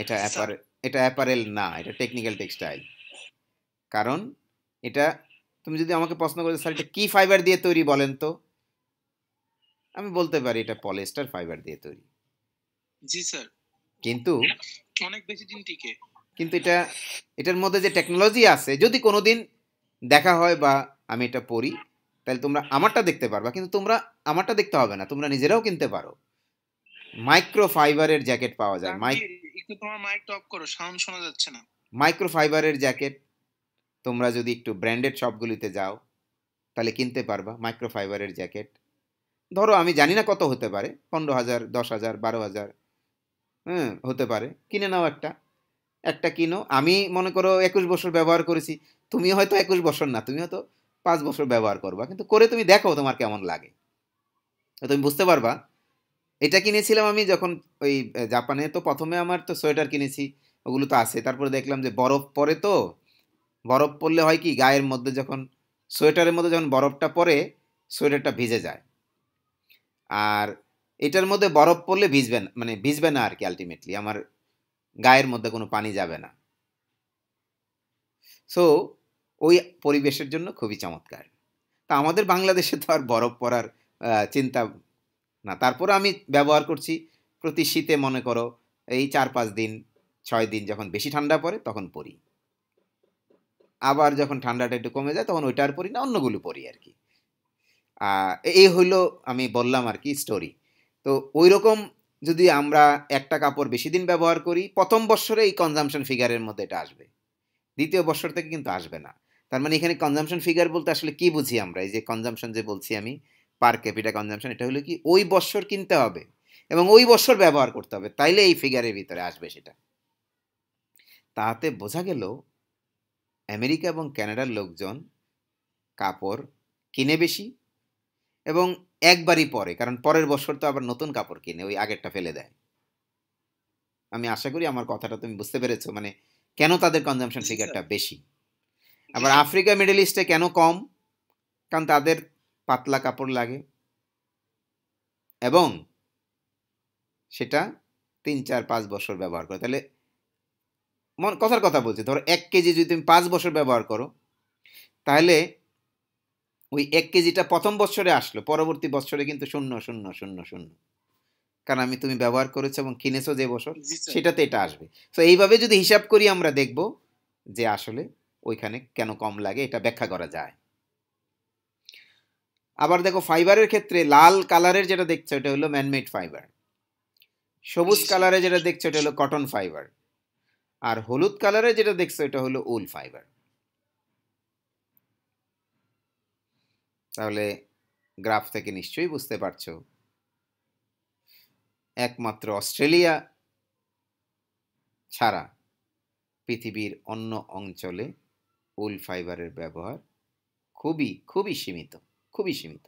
এটা অ্যাপারেল না, এটা টেকনিক্যাল টেক্সটাইল। কারণ এটা, তুমি যদি আমাকে প্রশ্ন করো স্যার এটা কি ফাইবার দিয়ে তৈরি বলেন তো, আমি বলতে পারি এটা পলিয়েস্টার ফাইবার দিয়ে তৈরি। জি স্যার। কিন্তু অনেক বেশি দিন টিকে। কিন্তু এটার মধ্যে যে টেকনোলজি আছে, যদি কোনোদিন দেখা হয় বা আমি এটা পড়ি, তাহলে তোমরা আমারটা দেখতে পারবা, কিন্তু তোমরা আমারটা দেখতে হবে না, তোমরা নিজেরাও কিনতে পারো। মাইক্রো ফাইবারের জ্যাকেট পাওয়া যায়। একটু তোমার মাইকটা অফ করো, সাউন্ড শোনা যাচ্ছে না। মাইক্রো ফাইবারের জ্যাকেট তোমরা যদি একটু ব্র্যান্ডেড শপগুলিতে যাও তাহলে কিনতে পারবা মাইক্রো ফাইবারের জ্যাকেট। ধরো আমি জানি না কত হতে পারে, 15,000 10,000 12,000 হতে পারে, কিনে নাও একটা কিনো। আমি মনে করো 21 বছর ব্যবহার করেছি, তুমি হয়তো 21 বছর না, তুমি হয়তো 5 বছর ব্যবহার করবা, কিন্তু করে তুমি দেখো তোমার কেমন লাগে, তুমি বুঝতে পারবা। এটা কিনেছিলাম আমি যখন ওই জাপানে, তো প্রথমে আমার তো সোয়েটার কিনেছি, ওগুলো তো আছে, তারপরে দেখলাম যে বরফ পড়ে, তো বরফ পড়লে হয় কি গায়ের মধ্যে যখন সোয়েটারের মধ্যে যখন বরফটা পড়ে সোয়েটারটা ভিজে যায়, আর এটার মধ্যে বরফ পড়লে ভিজবে না আর কি, আলটিমেটলি আমার গায়ের মধ্যে কোনো পানি যাবে না। সো ওই পরিবেশের জন্য খুবই চমৎকার। তা আমাদের বাংলাদেশে তো আর বরফ পড়ার চিন্তা না, তারপর আমি ব্যবহার করছি প্রতি শীতে, মনে করো এই 4-5 দিন 6 দিন যখন বেশি ঠান্ডা পড়ে তখন পরি, আবার যখন ঠান্ডাটা একটু কমে যায় তখন ওইটা আর পরি না, অন্যগুলো পরি আর কি। এই হইলো আমি বললাম আর কি স্টোরি। তো ওই রকম যদি আমরা একটা কাপড় বেশি দিন ব্যবহার করি, প্রথম বছরে এই কনজাম্পশন ফিগারের মধ্যে এটা আসবে, দ্বিতীয় বছর থেকে কিন্তু আসবে না। তার মানে এখানে কনজাম্পশন ফিগার বলতে আসলে কি বুঝি আমরা? এই যে কনজাম্পশন যে বলছি আমি, পার ক্যাপিটা কনজাম্পশন, এটা হলো কি ওই বছর কিনতে হবে এবং ওই বছর ব্যবহার করতে হবে, তাইলে এই ফিগারের ভিতরে আসবে সেটা। তাতে বোঝা গেল আমেরিকা এবং কানাডার লোকজন কাপড় কিনে বেশি এবং একবারই পরে, কারণ পরের বছর তো আবার নতুন কাপড় কিনে, ওই আগেরটা ফেলে দেয়। আমি আশা করি আমার কথাটা তুমি বুঝতে পেরেছো, মানে কেন তাদের কনজাম্পশন জি ফিগারটা স্যার। বেশি। জি আবার স্যার। আফ্রিকা মিডল ইস্টে কেন কম? কারণ তাদের পাতলা কাপড় লাগে এবং সেটা 3, 4, 5 বছর ব্যবহার করে। তাহলে কথার কথা বলছি, ধরো 1 কেজি যদি তুমি 5 বছর ব্যবহার করো, তাহলে ওই 1 কেজিটা প্রথম বছরে আসলো, পরবর্তী বছরে কিন্তু 0, 0, 0, 0, কারণ তুমি ব্যবহার করেছো এবং কিনেছো যে বছর, জি স্যার। সেটাতে এটা আসবে। তো এইভাবে যদি হিসাব করি আমরা দেখব যে আসলে ওইখানে কেন কম লাগে, এটা ব্যাখ্যা করা যায়। আবার দেখো ফাইবারের ক্ষেত্রে লাল কালারের যেটা দেখছো এটা হলো ম্যানমেড ফাইবার, সবুজ জি স্যার। কালারে যেটা দেখছো এটা হলো কটন ফাইবার, আর হলুদ কালারে যেটা দেখছো এটা হলো উল ফাইবার। তাহলে গ্রাফ থেকে নিশ্চয়ই বুঝতে পারছো একমাত্র অস্ট্রেলিয়া ছাড়া পৃথিবীর অন্য অঞ্চলে উল ফাইবারের ব্যবহার খুবই খুবই সীমিত, খুবই সীমিত।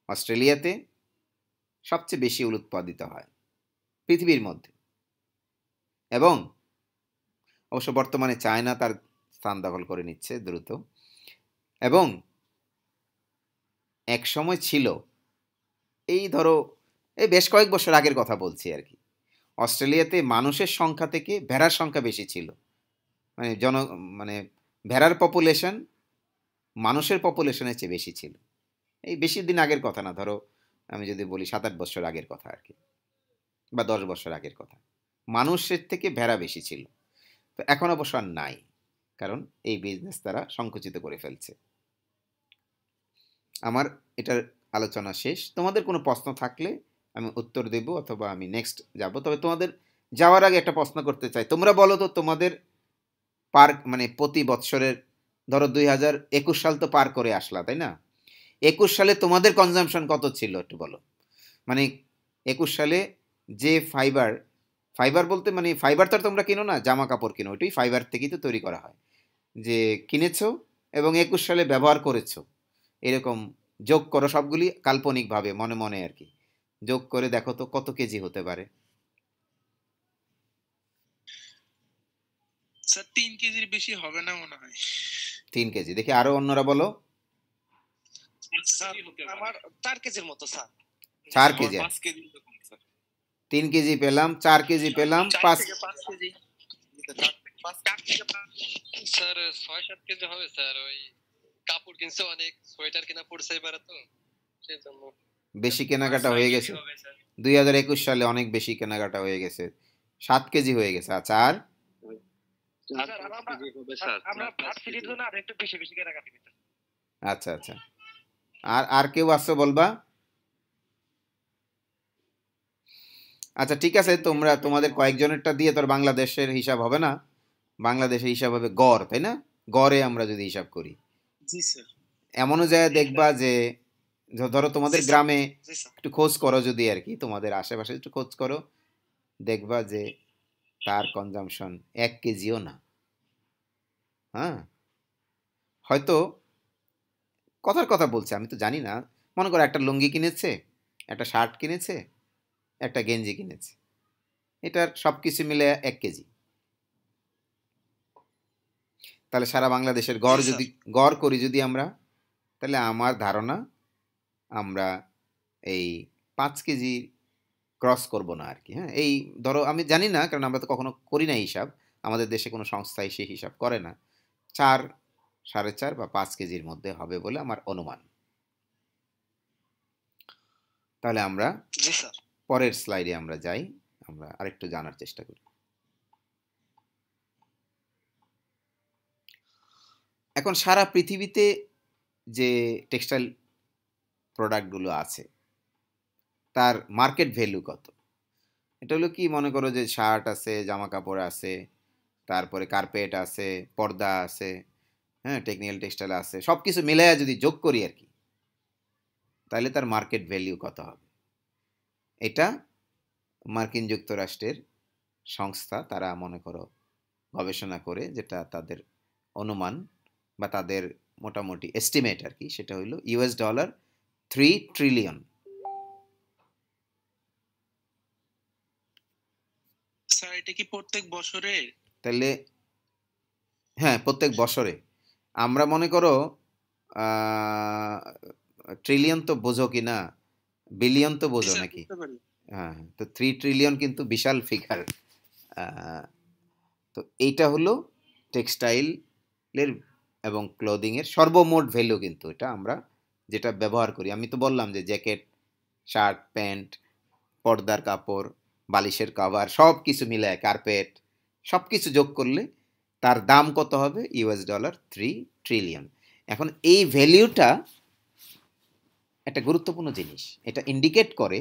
অস্ট্রেলিয়াতে সবচেয়ে বেশি উল উৎপাদিত হয় পৃথিবীর মধ্যে, এবং অবশ্য বর্তমানে চায়না তার স্থান দখল করে নিচ্ছে দ্রুত। এবং এক সময় ছিল, এই ধরো এই বেশ কয়েক বছর আগের কথা বলছি আর কি, অস্ট্রেলিয়াতে মানুষের সংখ্যা থেকে ভেড়ার সংখ্যা বেশি ছিল, মানে মানে ভেড়ার পপুলেশন মানুষের পপুলেশনের চেয়ে বেশি ছিল। এই বেশি দিন আগের কথা না, ধরো আমি যদি বলি 7-8 বছর আগের কথা আর কি, বা 10 বছর আগের কথা, মানুষের থেকে ভেড়া বেশি ছিল। তো এখন অবশ্য আর নাই, কারণ এই বিজনেস তারা সংকুচিত করে ফেলছে। আমার এটার আলোচনা শেষ। তোমাদের কোনো প্রশ্ন থাকলে আমি উত্তর দেব, অথবা আমি নেক্সট যাব। তবে তোমাদের যাওয়ার আগে একটা প্রশ্ন করতে চাই, তোমরা বলো তো তোমাদের মানে প্রতি বৎসরের, ধরো 2021 সাল তো পার করে আসলা, তাই না? 21 সালে তোমাদের কনজাম্পশন কত ছিল একটু বলো। মানে 21 সালে যে ফাইবার বলতে মানে ফাইবার তো আর তোমরা কিনো না, জামা কাপড় কিনো, ওইটাই ফাইবার থেকেই তো তৈরি করা হয়, যে কিনেছো এবং 21 সালে ব্যবহার করেছো, এরকম যোগ করো সবগুলি কাল্পনিকভাবে মনে মনে আর কি, যোগ করে দেখো তো কত কেজি হতে পারে। স্যার 3 কেজির বেশি হবে না মনে হয়। 3 কেজি। দেখি আরো অন্যরা বলো। স্যার আমার 4 কেজির মতো স্যার। 4 কেজি। 5 কেজি এরকম স্যার। 3 কেজি পেলাম, 4 কেজি পেলাম, 5 কেজি। স্যার 6-7 কেজি হবে স্যার। ওই কাপড় কিনছে অনেক, সোয়েটার কিনা পড়ছে এবারে, তো সেজন্য বেশি কেনাকাটা হয়ে গেছে 2021 সালে, অনেক বেশি কেনাকাটা হয়ে গেছে, 7 কেজি হয়ে গেছে। আচ্ছা, আর আমরা ভার্সিটির জন্য আর একটু বেশি বেশি কেনাকাটা করতে। আচ্ছা আচ্ছা, আর কেউ আসছো বলবা? আচ্ছা ঠিক আছে, তোমাদের কয়েকজনেরটা দিয়ে তোর বাংলাদেশের হিসাব হবে না, বাংলাদেশের হিসাব হবে গড়, তাই না? গড়ে আমরা যদি হিসাব করি, জি স্যার। এমনও যায় দেখবা যে ধরো তোমাদের জি স্যার। গ্রামে জি স্যার। একটু খোঁজ করো যদি আর কি, তোমাদের আশেপাশে একটু খোঁজ করো, দেখবা যে তার কনজাম্পশন 1 কেজিও না। হ্যাঁ, হয়তো কথার কথা বলছে, আমি তো জানি না, মনে করো একটা লুঙ্গি কিনেছে, একটা শার্ট কিনেছে, একটা গেঞ্জি কিনেছে, এটার সব কিছু মিলে 1 কেজি। তাহলে সারা বাংলাদেশের গড় জি যদি স্যার। গড় করি যদি আমরা, তাহলে আমার ধারণা আমরা এই 5 কেজি ক্রস করব না আর কি। হ্যাঁ, এই ধরো আমি জানি না, কারণ আমরা তো কখনো করি না হিসাব, আমাদের দেশে কোনো সংস্থাই সেই হিসাব করে না, 4, 4.5 বা 5 কেজির মধ্যে হবে বলে আমার অনুমান। তাহলে আমরা জি স্যার। পরের স্লাইডে আমরা যাই, আমরা আরেকটু জানার চেষ্টা করি। এখন সারা পৃথিবীতে যে টেক্সটাইল প্রোডাক্টগুলো আছে, তার মার্কেট ভ্যালু কত। এটা হলো কি, মনে করো যে শার্ট আছে, জামা কাপড় আছে, তারপরে কার্পেট আছে, পর্দা আছে, হ্যাঁ, টেকনিক্যাল টেক্সটাইল আছে, সব কিছু মিলাইয়া যদি যোগ করি আর কি, তাহলে তার মার্কেট ভ্যালু কত হবে। এটা মার্কিন যুক্তরাষ্ট্রের সংস্থা, তারা মনে করো গবেষণা করে যেটা তাদের অনুমান বা তাদের মোটামুটি এস্টিমেট আর কি, সেটা হইল $3 ট্রিলিয়ন। স্যার এটা কি প্রত্যেক বছরে? তাহলে হ্যাঁ, প্রত্যেক বছরে। আমরা মনে করো ট্রিলিয়ন তো বোঝো কি না, বিলিয়ন তো বোঝো স্যার নাকি? বুঝতে পারি। হ্যাঁ, তো 3 ট্রিলিয়ন কিন্তু বিশাল ফিগার। তো এইটা হলো টেক্সটাইলের এবং ক্লোদিংয়ের সর্বমোট ভ্যালু, কিন্তু এটা আমরা যেটা ব্যবহার করি। আমি তো বললাম যে জ্যাকেট, শার্ট, প্যান্ট, পর্দার কাপড়, বালিশের কভার, সব কিছু মিলায়, কার্পেট, সব কিছু যোগ করলে তার দাম কত হবে? $3 ট্রিলিয়ন। এখন এই ভ্যালুটা একটা গুরুত্বপূর্ণ জিনিস, এটা ইন্ডিকেট করে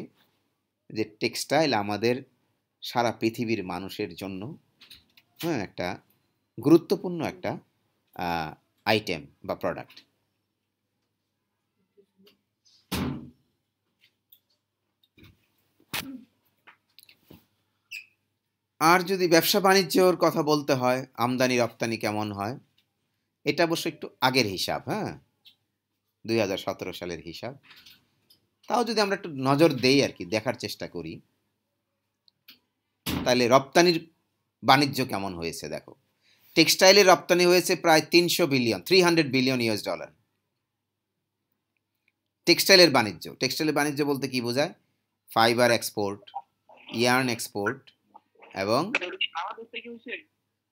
যে টেক্সটাইল আমাদের সারা পৃথিবীর মানুষের জন্য, হ্যাঁ, একটা গুরুত্বপূর্ণ একটা আইটেম বা প্রোডাক্ট। আর যদি ব্যবসা বাণিজ্যর কথা বলতে হয়, আমদানি রপ্তানি কেমন হয়, এটা অবশ্য একটু আগের হিসাব, হ্যাঁ, 2017 সালের হিসাব। তাও যদি আমরা একটু নজর দেই আর কি, দেখার চেষ্টা করি, তাহলে রপ্তানির বাণিজ্য কেমন হয়েছে দেখো। টেক্সটাইলের রপ্তানি হয়েছে প্রায় 300 বিলিয়ন, $300 বিলিয়ন। টেক্সটাইলের বাণিজ্য বলতে কি বোঝায়? ফাইবার এক্সপোর্ট, ইয়ার্ন এক্সপোর্ট এবং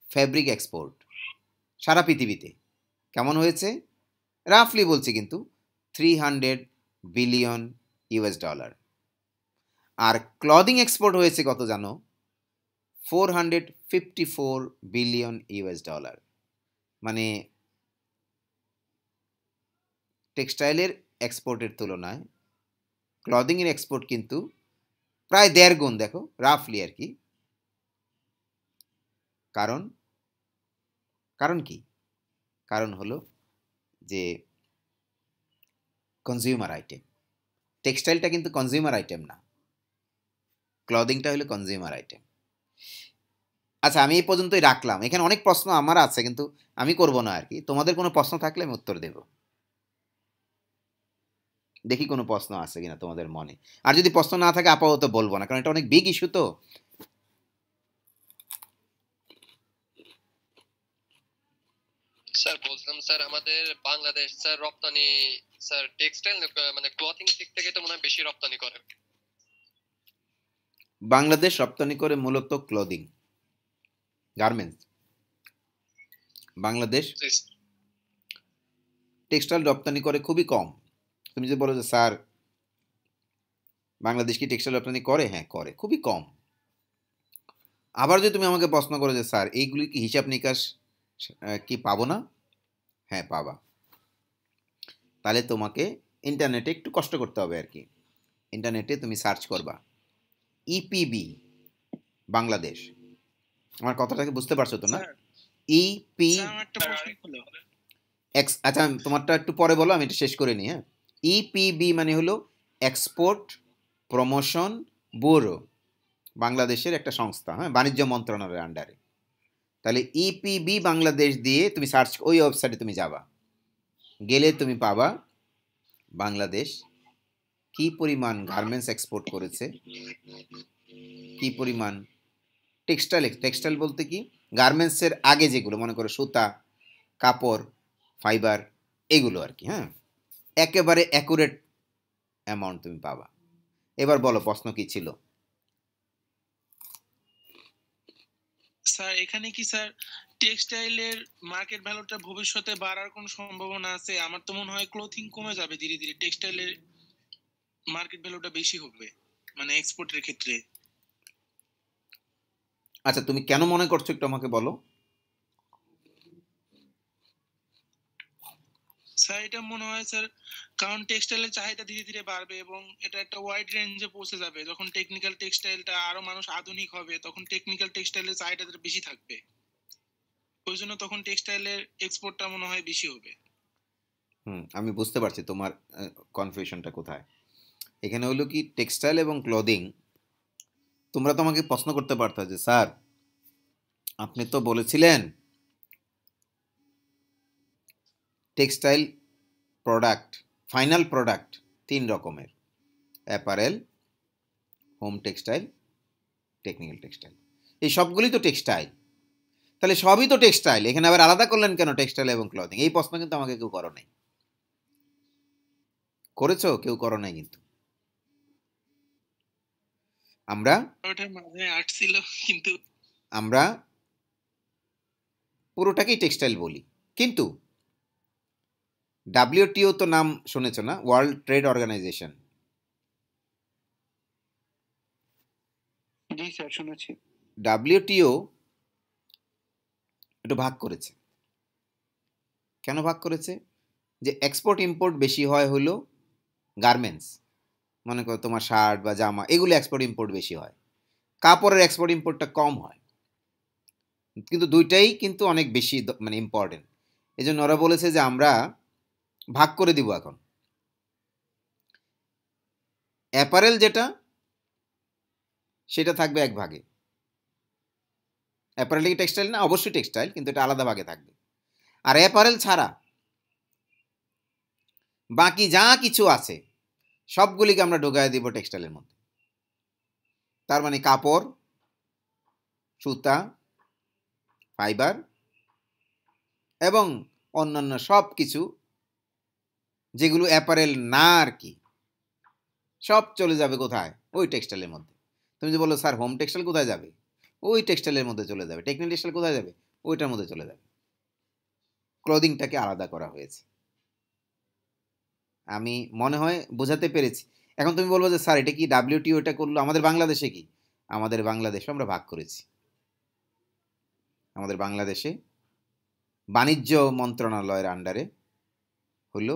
ফ্যাব্রিক এক্সপোর্ট সারা পৃথিবীতে কেমন হয়েছে রাফলি বলছি, কিন্তু $300 বিলিয়ন। আর ক্লদিং এক্সপোর্ট হয়েছে কত জানো? $454 বিলিয়ন। মানে টেক্সটাইলের এক্সপোর্টের তুলনায় ক্লদিংয়ের এক্সপোর্ট কিন্তু প্রায় 1.5 গুণ, দেখো রাফলি আর কি। কারণ কি? কারণ হলো যে কনজিউমার আইটেম। টেক্সটাইলটা কিন্তু কনজিউমার আইটেম না, ক্লদিংটা হলো কনজিউমার আইটেম। আচ্ছা, আমি এই পর্যন্তই রাখলাম। এখানে অনেক প্রশ্ন আমার আছে, কিন্তু আমি করব না আর কি। তোমাদের কোনো প্রশ্ন থাকলে আমি উত্তর দেব। দেখি কোনো প্রশ্ন আছে কিনা তোমাদের মনে। আর যদি প্রশ্ন না থাকে আপাতত বলবো না, কারণ এটা অনেক বিগ ইস্যু। তো স্যার বলছিলাম স্যার আমাদের বাংলাদেশ স্যার রপ্তানি স্যার টেক্সটাইল মানে ক্লথিং দিক থেকে তো মনে হয় বেশি রপ্তানি করে। বাংলাদেশ রপ্তানি করে মূলত ক্লদিং, গার্মেন্টস। বাংলাদেশ টেক্সটাইল রপ্তানি করে খুবই কম। তুমি যে বলো যে স্যার বাংলাদেশ কি টেক্সটাইল রপ্তানি করে, হ্যাঁ করে, খুবই কম। আবার যদি তুমি আমাকে প্রশ্ন করো যে স্যার এইগুলি কি হিসাব নিকাশ কি পাবো না, হ্যাঁ পাবা। তাহলে তোমাকে ইন্টারনেটে একটু কষ্ট করতে হবে আর কি। ইন্টারনেটে তুমি সার্চ করবা ইপিবি বাংলাদেশ। আমার কথাটাকে বুঝতে পারছো তো না? ইপি আচ্ছা, তোমারটা একটু পরে বলো, আমি এটা শেষ করে নিই। হ্যাঁ, ইপিবি মানে হলো এক্সপোর্ট প্রমোশন ব্যুরো, বাংলাদেশের একটা সংস্থা, হ্যাঁ, বাণিজ্য মন্ত্রণালয়ের আন্ডারে। তাহলে ইপিবি বাংলাদেশ দিয়ে তুমি সার্চ, ওই ওয়েবসাইটে তুমি যাবা, গেলে তুমি পাবা বাংলাদেশ কি পরিমাণ গার্মেন্টস এক্সপোর্ট করেছে, কি পরিমাণ টেক্সটাইল বলতে কি গার্মেন্টসের আগে যেগুলো, মনে করো সুতা, কাপড়, ফাইবার, এগুলো আর কি। হ্যাঁ, একেবারে অ্যাকুরেট অ্যামাউন্ট তুমি পাবা। এবার বলো প্রশ্ন কি ছিল? স্যার এখানে কি স্যার টেক্সটাইলের মার্কেট ভ্যালুটা ভবিষ্যতে বাড়ার কোনো সম্ভাবনা আছে? আমার তো মনে হয় ক্লোথিং কমে যাবে ধীরে ধীরে, টেক্সটাইলের মার্কেট ভ্যালুটা বেশি হবে মানে এক্সপোর্টের ক্ষেত্রে। আচ্ছা, তুমি কেন মনে করছো একটু আমাকে বলো। স্যার স্যার এটা মনে হয় স্যার, কারণ টেক্সটাইলের চাহিদা ধীরে ধীরে বাড়বে এবং এটা একটা ওয়াইড রেঞ্জে পৌঁছে যাবে। যখন টেকনিক্যাল টেক্সটাইলটা আরো মানুষ আধুনিক হবে তখন টেকনিক্যাল টেক্সটাইলের চাহিদাটা বেশি থাকবে, ওই জন্য তখন টেক্সটাইলের এক্সপোর্টটা মনে হয় বেশি হবে। আমি বুঝতে পারছি তোমার কনফিউশনটা কোথায়। এখানে হলো কি, টেক্সটাইল এবং ক্লদিং, তোমরা তো আমাকে প্রশ্ন করতে পারতো যে স্যার আপনি তো বলেছিলেন টেক্সটাইল প্রোডাক্ট, ফাইনাল প্রোডাক্ট 3 রকমের, apparel, home textile, technical textile. এই সবগুলি তো টেক্সটাইল, তাহলে সবই তো টেক্সটাইল, এখানে আবার আলাদা করলেন কেন টেক্সটাইল এবং ক্লদিং? এই প্রশ্ন কিন্তু আমাকে কেউ করো নাই। করেছো? কেউ করো নাই কিন্তু। আমরা ওটার মাঝে আসছিল কিন্তু আমরা পুরোটাকেই টেক্সটাইল বলি, কিন্তু ডাব্লিউটিও তো নাম শুনেছ না, ওয়ার্ল্ড ট্রেড অর্গানাইজেশন। জি স্যার শুনেছি। ডাব্লিউটিও একটু ভাগ করেছে। কেন ভাগ করেছে? যে এক্সপোর্ট ইম্পোর্ট বেশি হয় হলো গার্মেন্টস, মনে করো তোমার শার্ট বা জামা, এগুলো এক্সপোর্ট ইম্পোর্ট বেশি হয়, কাপড়ের এক্সপোর্ট ইম্পোর্টটা কম হয়, কিন্তু দুইটাই কিন্তু অনেক বেশি মানে ইম্পর্টেন্ট। এই জন্য ওরা বলেছে যে আমরা ভাগ করে দিব এখন। অ্যাপারেল যেটা, সেটা থাকবে এক ভাগে। অ্যাপারেল কি টেক্সটাইল না? অবশ্যই টেক্সটাইল, কিন্তু এটা আলাদা ভাগে থাকবে। আর অ্যাপারেল ছাড়া বাকি যা কিছু আছে সবগুলিকে আমরা ঢোকায় দিব টেক্সটাইলের মধ্যে। তার মানে কাপড়, সুতা, ফাইবার এবং অন্যান্য সব কিছু যেগুলো অ্যাপারেল না আর কি, সব চলে যাবে কোথায়? ওই টেক্সটাইলের মধ্যে। তুমি যে বলো স্যার হোম টেক্সটাইল কোথায় যাবে? ওই টেক্সটাইলের মধ্যে চলে যাবে। টেকনিক্যাল টেক্সটাইল কোথায় যাবে? ওইটার মধ্যে চলে যাবে। ক্লোদিংটাকে আলাদা করা হয়েছে। আমি মনে হয় বোঝাতে পেরেছি। এখন তুমি বলবো যে স্যার এটা কি ডাব্লিউটিও এটা করলো, আমাদের বাংলাদেশে কি? আমাদের বাংলাদেশে আমরা ভাগ করেছি। আমাদের বাংলাদেশে বাণিজ্য মন্ত্রণালয়ের আন্ডারে হলো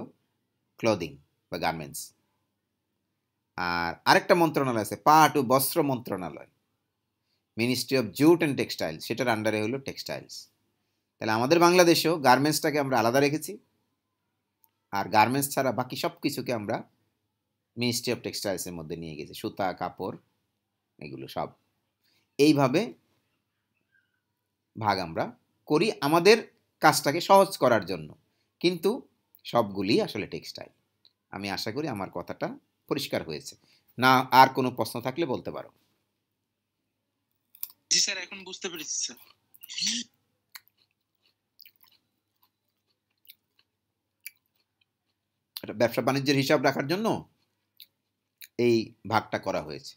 ক্লোদিং বা গার্মেন্টস, আর আরেকটা মন্ত্রণালয় আছে পাট ও বস্ত্র মন্ত্রণালয়, ministry of jute and textiles, সেটার আন্ডারে হলো টেক্সটাইলস। তাহলে আমাদের বাংলাদেশেও গার্মেন্টসটাকে আমরা আলাদা রেখেছি, আর গার্মেন্টস ছাড়া বাকি সব কিছুকে আমরা মিনিস্ট্রি অফ টেক্সটাইলসের মধ্যে নিয়ে গেছি, সুতা, কাপড়, এগুলো সব। এইভাবে ভাগ আমরা করি আমাদের কাজটাকে সহজ করার জন্য, কিন্তু সবগুলি আসলে টেক্সটাইল। আমি আশা করি আমার কথাটা পরিষ্কার হয়েছে। না আর কোনো প্রশ্ন থাকলে বলতে পারো। জি স্যার, এখন বুঝতে পেরেছি স্যার। এটা ব্যবসা বাণিজ্যের হিসাব রাখার জন্য এই ভাগটা করা হয়েছে।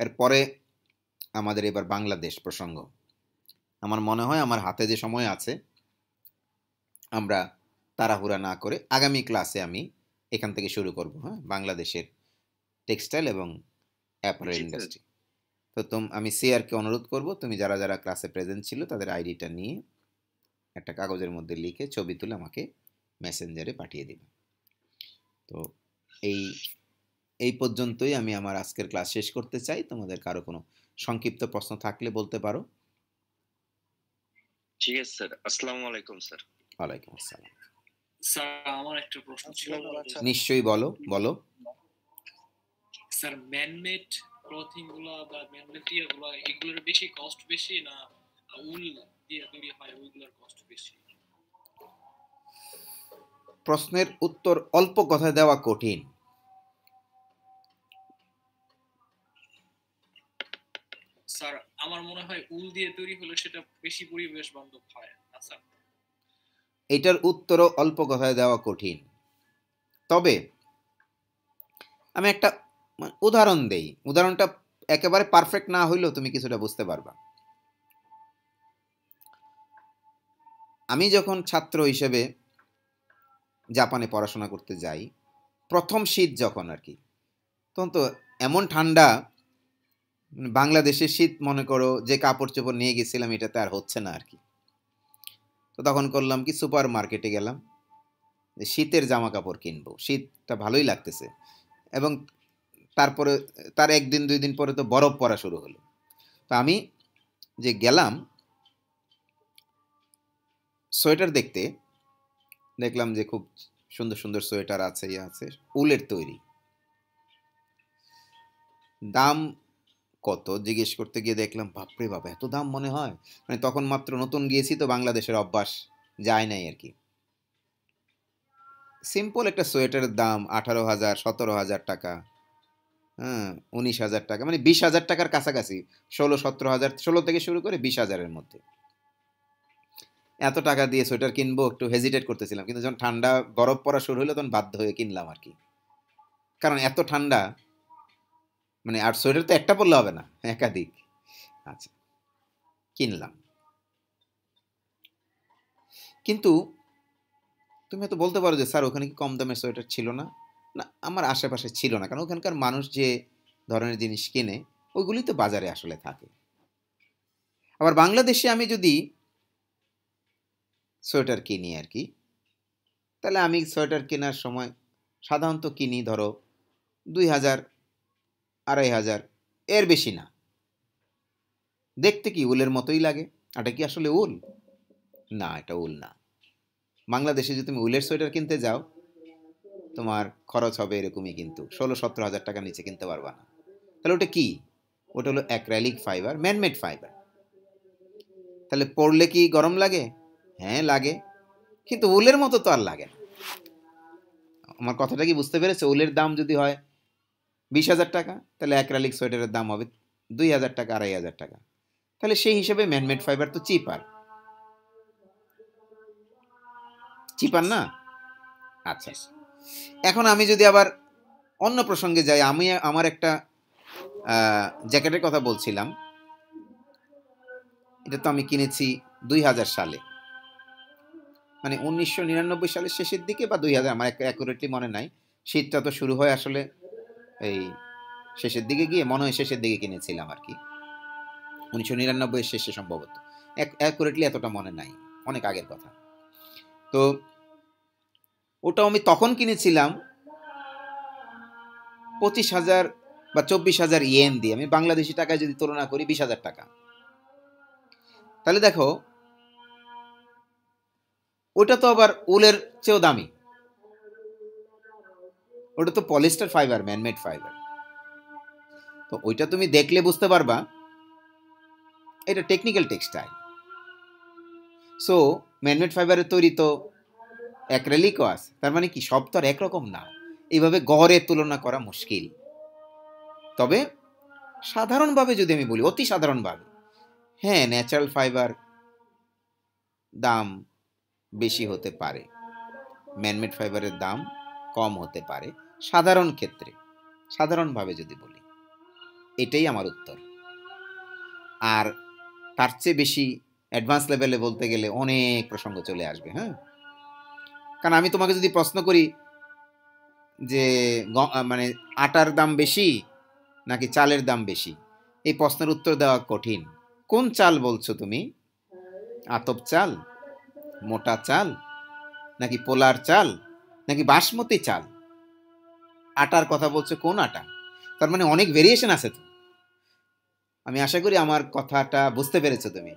এরপরে আমাদের এবার বাংলাদেশ প্রসঙ্গ। আমার মনে হয় আমার হাতে যে সময় আছে আমরা তাড়াহুড়া না করে আগামী ক্লাসে আমি এখান থেকে শুরু করব। হ্যাঁ, বাংলাদেশের টেক্সটাইল এবং অ্যাপারেল ইন্ডাস্ট্রি। তো আমি সিআরকে অনুরোধ করব, তুমি যারা যারা ক্লাসে প্রেজেন্ট ছিল তাদের আইডিটা নিয়ে একটা কাগজের মধ্যে লিখে ছবি তুলে আমাকে মেসেঞ্জারে পাঠিয়ে দিবে। তো এই পর্যন্তই আমি আমার আজকের ক্লাস শেষ করতে চাই। তোমাদের কারো কোনো সংক্ষিপ্ত প্রশ্ন থাকলে বলতে পারো। ঠিক আছে স্যার, আসসালামু আলাইকুম স্যার। ওয়ালাইকুম আসসালাম। স্যার আমার একটা প্রশ্ন ছিল। নিশ্চয়ই, বলো। স্যার ম্যানমেড ক্লথিং গুলা বা ম্যানমেড ইয়াগুলা, এগুলোর বেশি কস্ট বেশি না উল দিয়ে তৈরি হয় ওইগুলোর কস্ট বেশি? প্রশ্নের উত্তর অল্প কথায় দেওয়া কঠিন। স্যার আমার মনে হয় উল দিয়ে তৈরি হলে সেটা বেশি পরিবেশ বান্ধব হয় না স্যার? এটার উত্তরও অল্প কথায় দেওয়া কঠিন, তবে আমি একটা উদাহরণ দেই। উদাহরণটা একেবারে পারফেক্ট না হইলেও তুমি কিছুটা বুঝতে পারবা। আমি যখন ছাত্র হিসেবে জাপানে পড়াশোনা করতে যাই, প্রথম শীত যখন আর কি, তখন তো এমন ঠান্ডা বাংলাদেশের শীত মনে করো যে কাপড় চোপড় নিয়ে গেছিলাম এটাতে আর হচ্ছে না আর কি। তো তখন করলাম কি, সুপার মার্কেটে গেলাম, যে শীতের জামা কাপড় কিনবো, শীতটা ভালোই লাগতেছে। এবং তারপরে তার 1 দিন 2 দিন পরে তো বরফ পড়া শুরু হলো। তো আমি যে গেলাম সোয়েটার দেখতে, দেখলাম যে খুব সুন্দর সুন্দর সোয়েটার আছে, আছে উলের তৈরি। দাম কত জিজ্ঞেস করতে গিয়ে দেখলাম বাপরে বাপ, এত দাম মনে হয়। মানে তখন মাত্র নতুন গিয়েছি তো, বাংলাদেশের অভ্যাস যায় নাই আর কি। সিম্পল একটা সোয়েটারের দাম 18,000 17,000 টাকা, হ্যাঁ 19,000 টাকা, মানে 20,000 টাকার কাছাকাছি, 16-17,000, 16 থেকে শুরু করে 20,000-এর মধ্যে। এত টাকা দিয়ে সোয়েটার কিনবো একটু হেজিটেট করতেছিলাম, কিন্তু যখন ঠান্ডা বরফ পড়া শুরু হলো তখন বাধ্য হয়ে কিনলাম আর কি। কারণ এত ঠান্ডা, মানে আর সোয়েটার তো একটা পরলে হবে না, একাধিক। আচ্ছা, কিনলাম। কিন্তু তুমি হয়তো বলতে পারো যে স্যার ওখানে কি কম দামের সোয়েটার ছিল না? না, আমার আশেপাশে ছিল না, কারণ ওখানকার মানুষ যে ধরনের জিনিস কেনে ওইগুলি তো বাজারে আসলে থাকে। আবার বাংলাদেশে আমি যদি সোয়েটার কিনি আর কি, তাহলে আমি সোয়েটার কেনার সময় সাধারণত কিনি ধরো 2,000 2,500, এর বেশি না। দেখতে কি উলের মতোই লাগে। এটা কি আসলে উল? না, এটা উল না। বাংলাদেশে যদি তুমি উলের সোয়েটার কিনতে যাও, তোমার খরচ হবে এরকমই, কিন্তু 16-17,000 টাকার নিচে কিনতে পারবা না। তাহলে ওটা কি? ওটা হলো অ্যাক্রাইলিক ফাইবার, ম্যানমেড ফাইবার। তাহলে পরলে কি গরম লাগে? হ্যাঁ লাগে, কিন্তু উলের মতো তো আর লাগে না। আমার কথাটা কি বুঝতে পেরেছো? উলের দাম যদি হয় 20,000 টাকা, তাহলে অ্যাক্রাইলিক সোয়েটারের দাম হবে 2,000 টাকা 2,500 টাকা। তাহলে সেই হিসেবে ম্যানমেড ফাইবার তো চিপার, চিপার না? আচ্ছা, এখন আমি যদি আবার অন্য প্রসঙ্গে যাই, আমি আমার একটা জ্যাকেটের কথা বলছিলাম। এটা তো আমি কিনেছি 2000 সালে, মানে 1999 সালের শেষের দিকে বা 2000, আমার অ্যাকুরেটলি মনে নাই। শীতটা তো শুরু হয় আসলে এই শেষের দিকে গিয়ে, মনে হয় শেষের দিকে কিনেছিলাম আর কি, 1999 শেষে সম্ভবত। অ্যাকুরেটলি এতটা মনে নাই, অনেক আগের কথা। তো ওটা আমি তখন কিনেছিলাম 25,000 বা 24,000 ইয়েন দিয়ে। আমি বাংলাদেশি টাকায় যদি তুলনা করি 20,000 টাকা। তাহলে দেখো ওটা তো আবার উলের চেয়েও দামি। ওটা তো পলিস্টার ফাইবার, ম্যানমেড ফাইবার। তো ওইটা তুমি দেখলে বুঝতে পারবা এটা টেকনিক্যাল টেক্সটাইল। সো ম্যানমেড ফাইবারের তৈরি তো অ্যাক্রিলিকও আছে, তার মানে কি সব তো আর একরকম না। এইভাবে গড়ে তুলনা করা মুশকিল। তবে সাধারণভাবে যদি আমি বলি, অতি সাধারণভাবে, হ্যাঁ ন্যাচারাল ফাইবার দাম বেশি হতে পারে, ম্যানমেড ফাইবারের দাম কম হতে পারে সাধারণ ক্ষেত্রে, সাধারণভাবে যদি বলি। এটাই আমার উত্তর। আর তার চেয়ে বেশি অ্যাডভান্স লেভেলে বলতে গেলে অনেক প্রসঙ্গ চলে আসবে। হ্যাঁ, কারণ আমি তোমাকে যদি প্রশ্ন করি যে মানে আটার দাম বেশি নাকি চালের দাম বেশি, এই প্রশ্নের উত্তর দেওয়া কঠিন। কোন চাল বলছো তুমি? আতপ চাল, মোটা চাল, নাকি পোলার চাল, নাকি বাসমতি চাল? আটার কথা বলছো, কোন আটা? তার মানে অনেক ভেরিয়েশন আছে তো। আমি আশা করি আমার কথাটা বুঝতে পেরেছো তুমি।